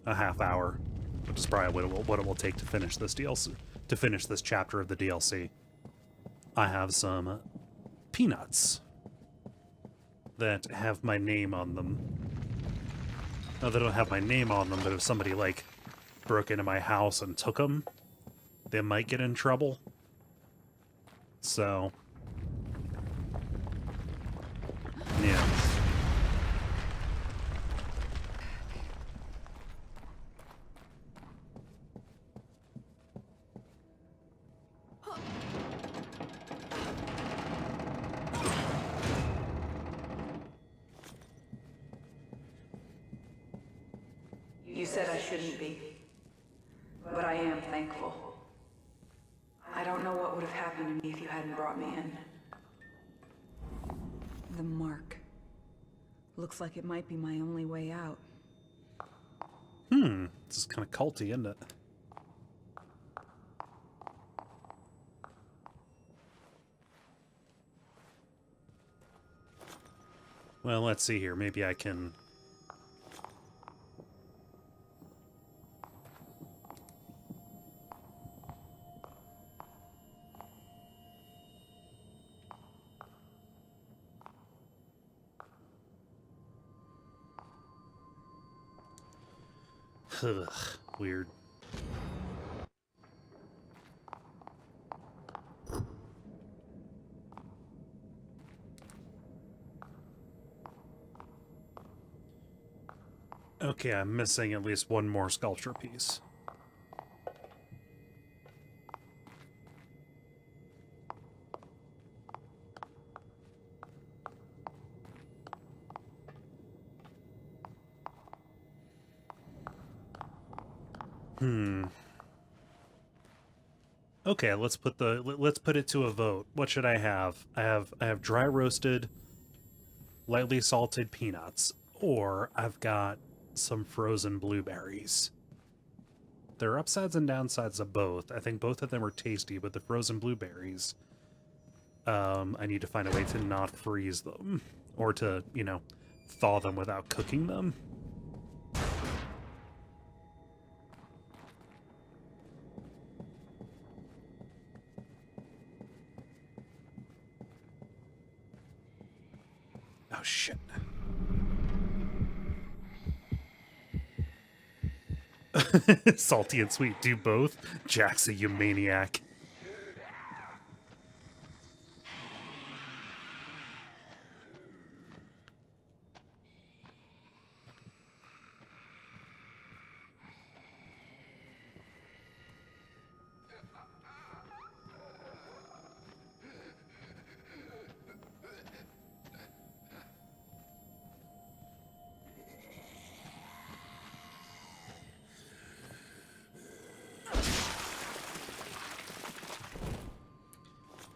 a half hour, which is probably what it will take to finish this DLC, to finish this chapter of the DLC. I have some peanuts that have my name on them. No, they don't have my name on them, but if somebody, like, broke into my house and took them, they might get in trouble. So, yeah. You said I shouldn't be, but I am thankful. I don't know what would have happened to me if you hadn't brought me in. The mark. Looks like it might be my only way out. This is kind of culty, isn't it? Well, let's see here. Maybe I can... Ugh, weird. Okay, I'm missing at least one more sculpture piece. Okay, let's put it to a vote. What should I have? I have dry roasted, lightly salted peanuts, or I've got some frozen blueberries. There are upsides and downsides of both. I think both of them are tasty, but the frozen blueberries, I need to find a way to not freeze them, or to, you know, thaw them without cooking them. Oh, shit. Salty and sweet, do both? Jack's a you maniac.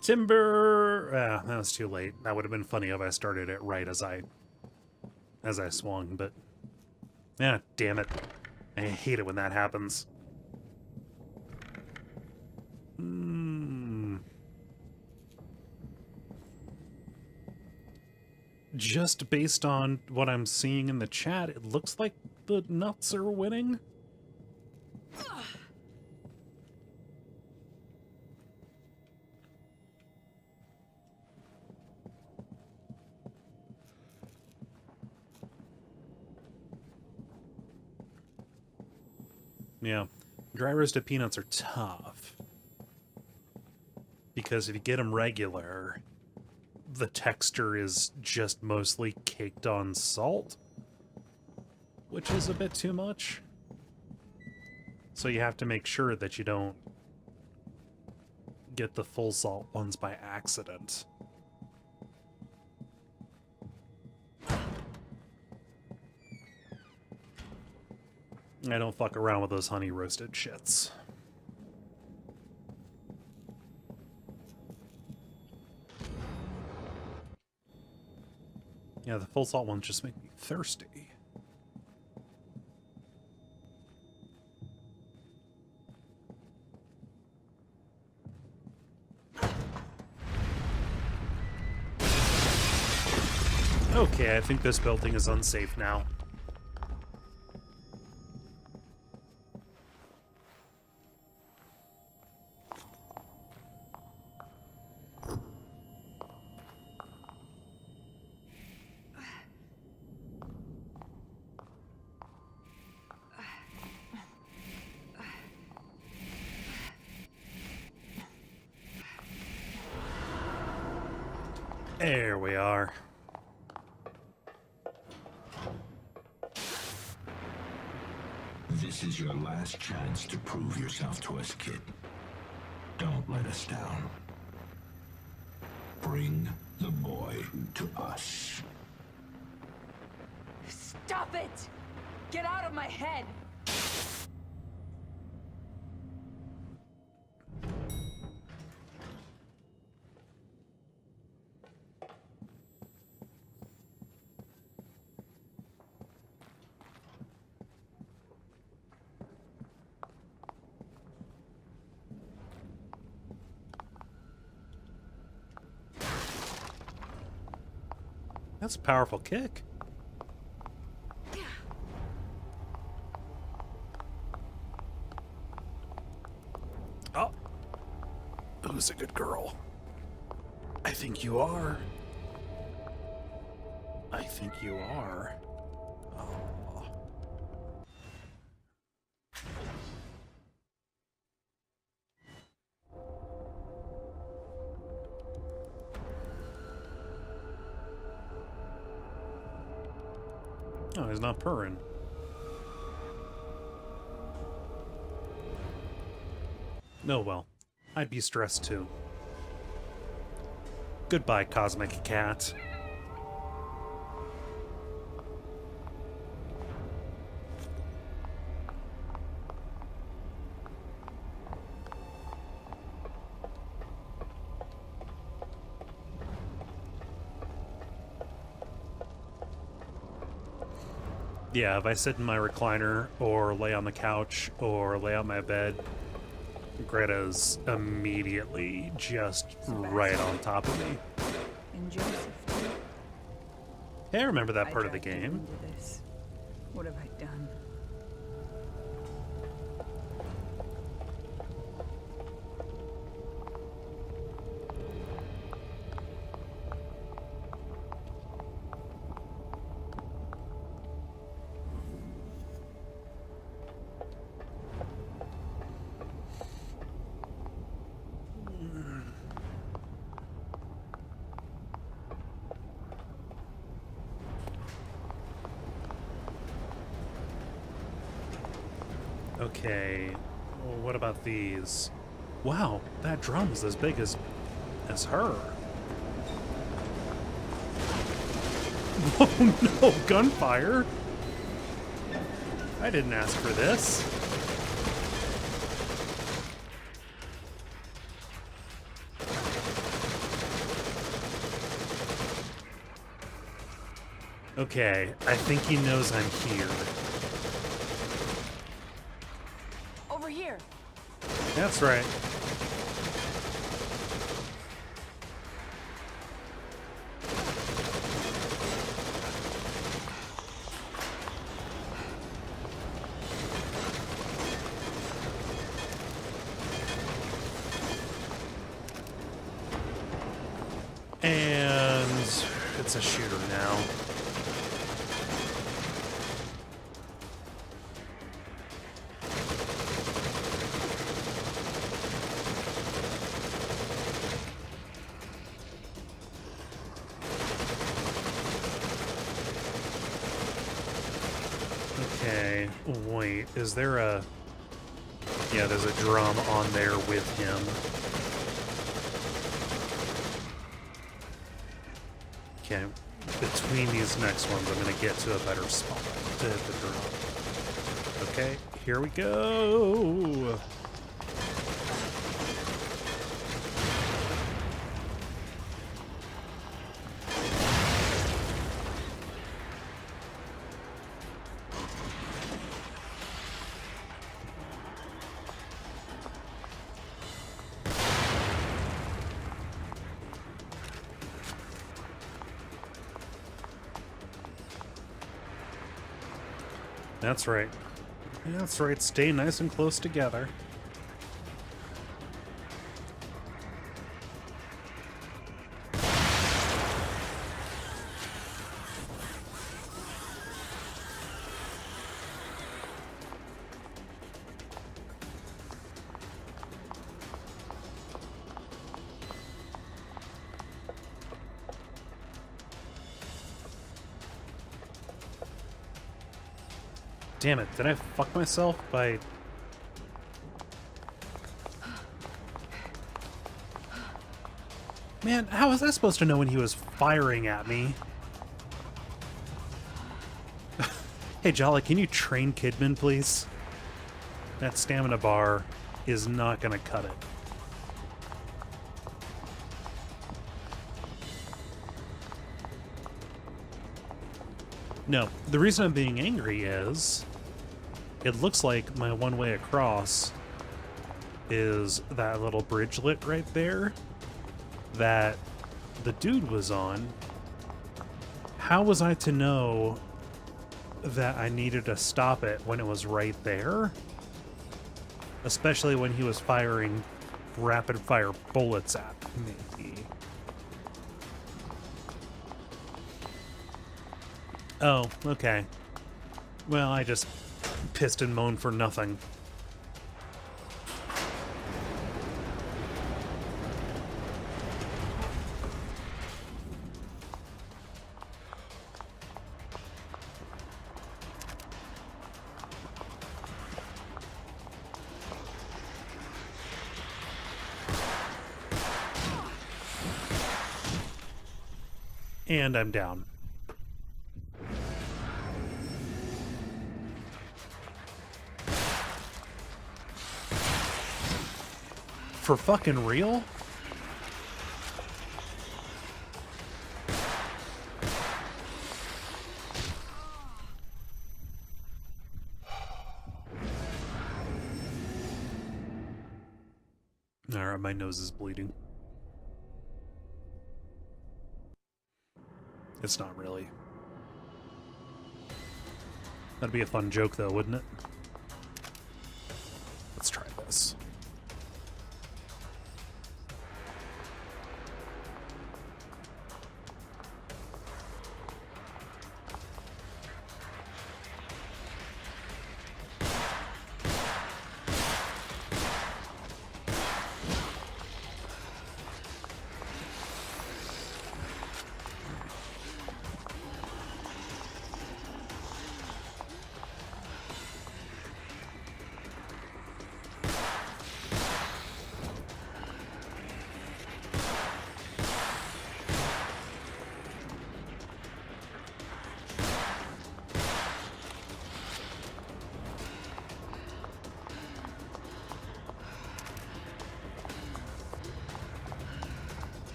Timber! Ah, that was too late. That would have been funny if I started it right as I swung, but... yeah, damn it. I hate it when that happens. Just based on what I'm seeing in the chat, it looks like the nuts are winning. Yeah, dry roasted peanuts are tough. Because if you get them regular, the texture is just mostly caked on salt, which is a bit too much. So you have to make sure that you don't get the full salt ones by accident. I don't fuck around with those honey roasted shits. Yeah, the full salt ones just make me thirsty. Okay, I think this building is unsafe now. There we are. This is your last chance to prove yourself to us, kid. Don't let us down. Bring the boy to us. Stop it! Get out of my head! That's a powerful kick. Oh. Who's a good girl? I think you are. I think you are. Oh. Oh, he's not purring. No, well, I'd be stressed too. Goodbye, Cosmic Cat. Yeah, if I sit in my recliner, or lay on the couch, or lay on my bed, Greta's immediately just right on top of me. And Joseph, too. Hey, I remember that part of the dragged you game. into this. What have I done? Okay, well, what about these? Wow, that drum's as big as her. Oh no, gunfire! I didn't ask for this. Okay, I think he knows I'm here. Over here. That's right. And it's a shooter now. Okay, wait, is there a... Yeah, there's a drum on there with him. Okay, between these next ones, I'm going to get to a better spot to hit the drum. Okay, here we go! That's right. That's right. Stay nice and close together. Damn it, did I fuck myself by... Man, how was I supposed to know when he was firing at me? Hey, Jolly, can you train Kidman, please? That stamina bar is not gonna cut it. No, the reason I'm being angry is it looks like my one way across is that little bridgelet right there that the dude was on. How was I to know that I needed to stop it when it was right there? Especially when he was firing rapid fire bullets at me. Oh, okay. Well, I just pissed and moaned for nothing. And I'm down. For fucking real? Alright, my nose is bleeding. It's not really. That'd be a fun joke though, wouldn't it? Let's try this.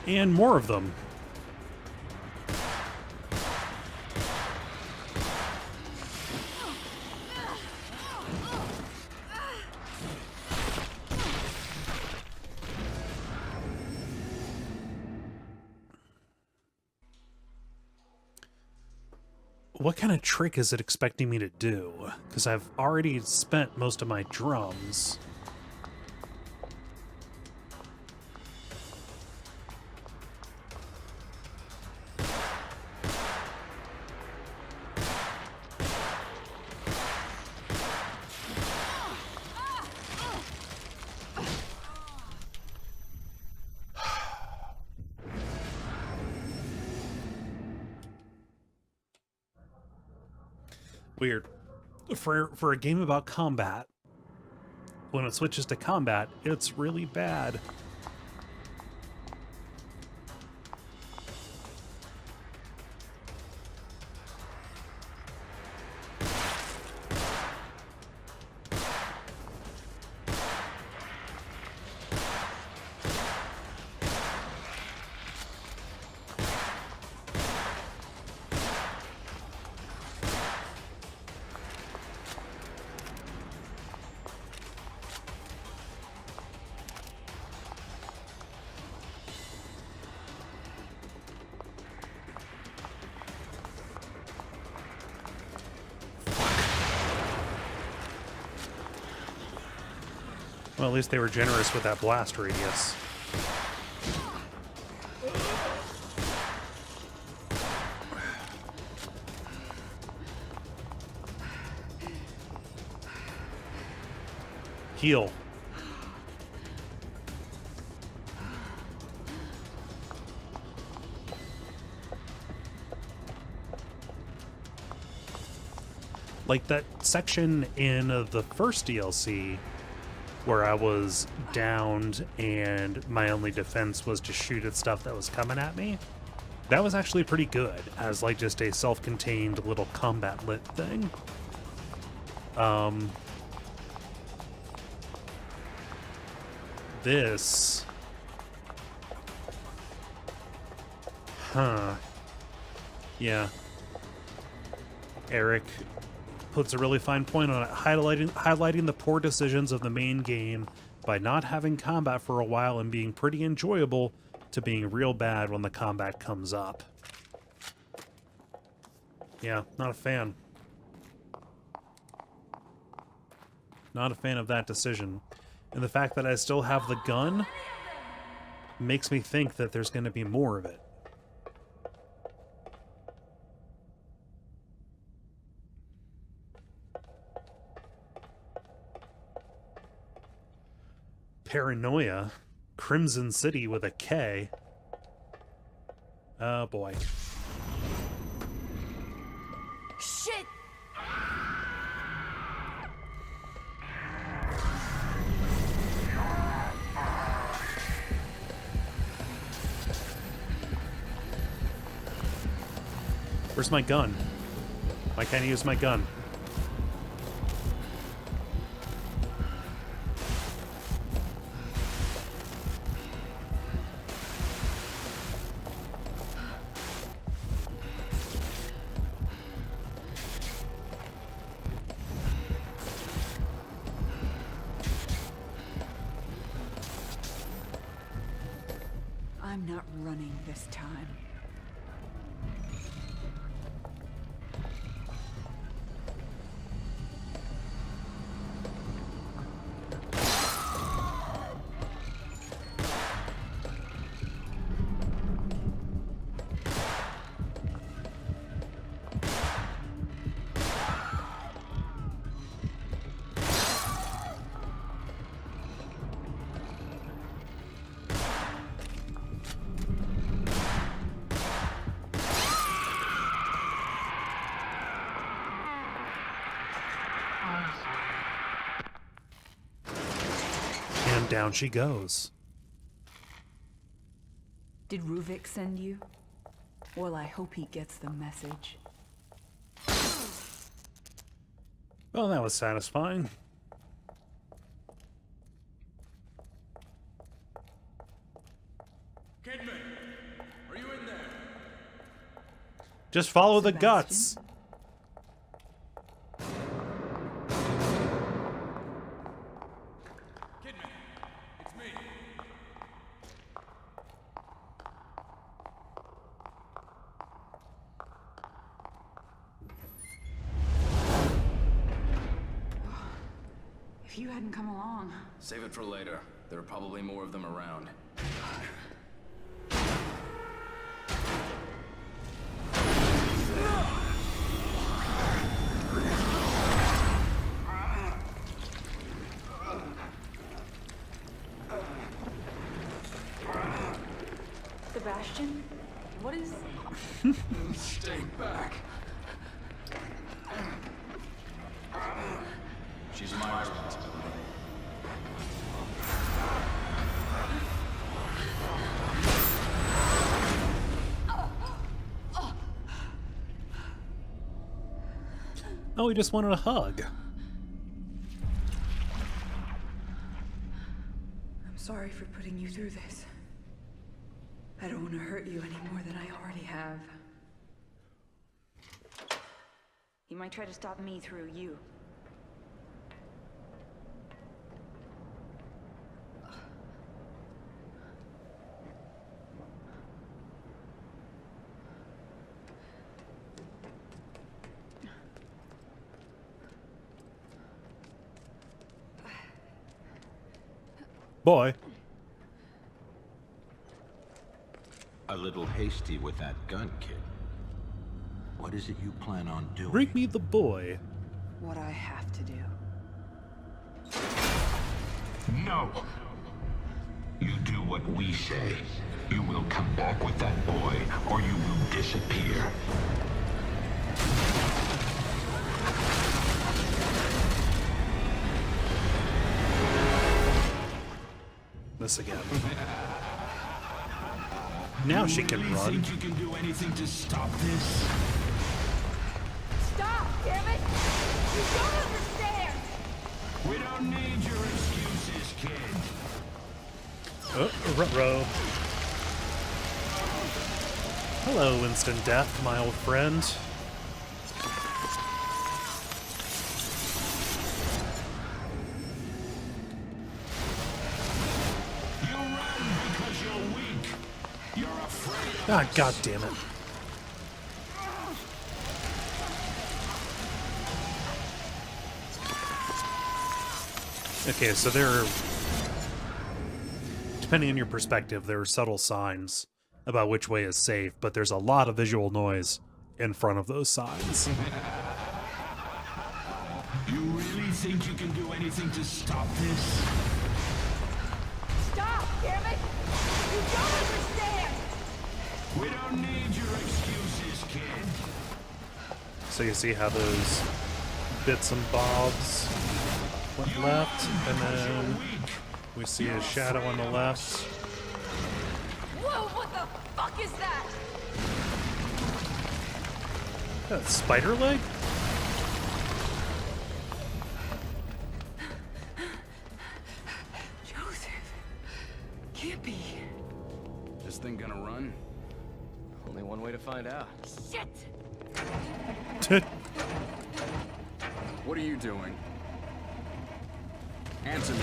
And more of them. What kind of trick is it expecting me to do? Because I've already spent most of my drums. Weird. For a game about combat, when it switches to combat, it's really bad. Well, at least they were generous with that blast radius. Heal. Like that section in the first DLC where I was downed and my only defense was to shoot at stuff that was coming at me. That was actually pretty good as like just a self-contained little combat lit thing. This... Huh. Yeah. Eric puts a really fine point on it, highlighting the poor decisions of the main game by not having combat for a while and being pretty enjoyable to being real bad when the combat comes up. Yeah, not a fan. Not a fan of that decision. And the fact that I still have the gun makes me think that there's going to be more of it. Paranoia. Krimson City with a K. Oh boy. Shit! Where's my gun? Why can't I use my gun? I'm not running this time. And down she goes. Did Ruvik send you? Well, I hope he gets the message. Well, that was satisfying. Kidman, are you in there? Just follow the guts. Kidman, it's me. If you hadn't come along... Save it for later. There are probably more of them around. Sebastian? What is... Stay back. She's my responsibility. Oh, he just wanted a hug. I'm sorry for putting you through this. I don't want to hurt you any more than I already have. He might try to stop me through you. Boy. A little hasty with that gun, kid. What is it you plan on doing? Bring me the boy. What I have to do. No! You do what we say. You will come back with that boy, or you will disappear. This again. Now she can run. Think you can do anything to stop this? Stop, damn it! You don't understand! We don't need your excuses, kid. Ruh-roh. Hello, Instant Death, my old friend. You run because you're weak. You're afraid of Ah, god damn it. Okay, so there are, depending on your perspective, there are subtle signs about which way is safe, but there's a lot of visual noise in front of those signs. You really think you can do anything to stop this? Stop, damn it! You don't understand! We don't need your excuses, kid. So you see how those bits and bobs went left, and then we see a shadow on the left. Whoa, what the fuck is that? That spider leg? Joseph. Can't be. This thing gonna run? Only one way to find out. Shit! What are you doing? Answer me.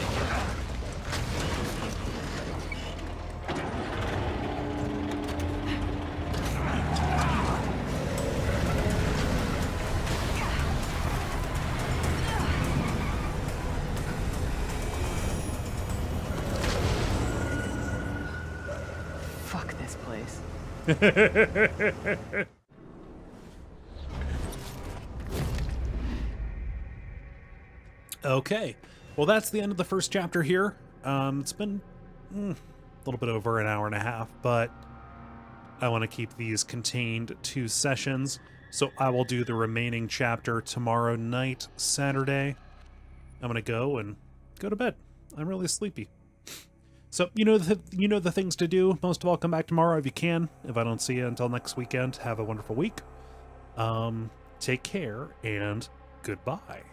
Fuck this place. Okay, well that's the end of the first chapter here. It's been a little bit over an hour and a half, but I want to keep these contained to sessions, so I will do the remaining chapter tomorrow night, Saturday. I'm gonna go to bed. I'm really sleepy. So you know the things to do. Most of all, come back tomorrow if you can. If I don't see you until next weekend, have a wonderful week. Take care and goodbye.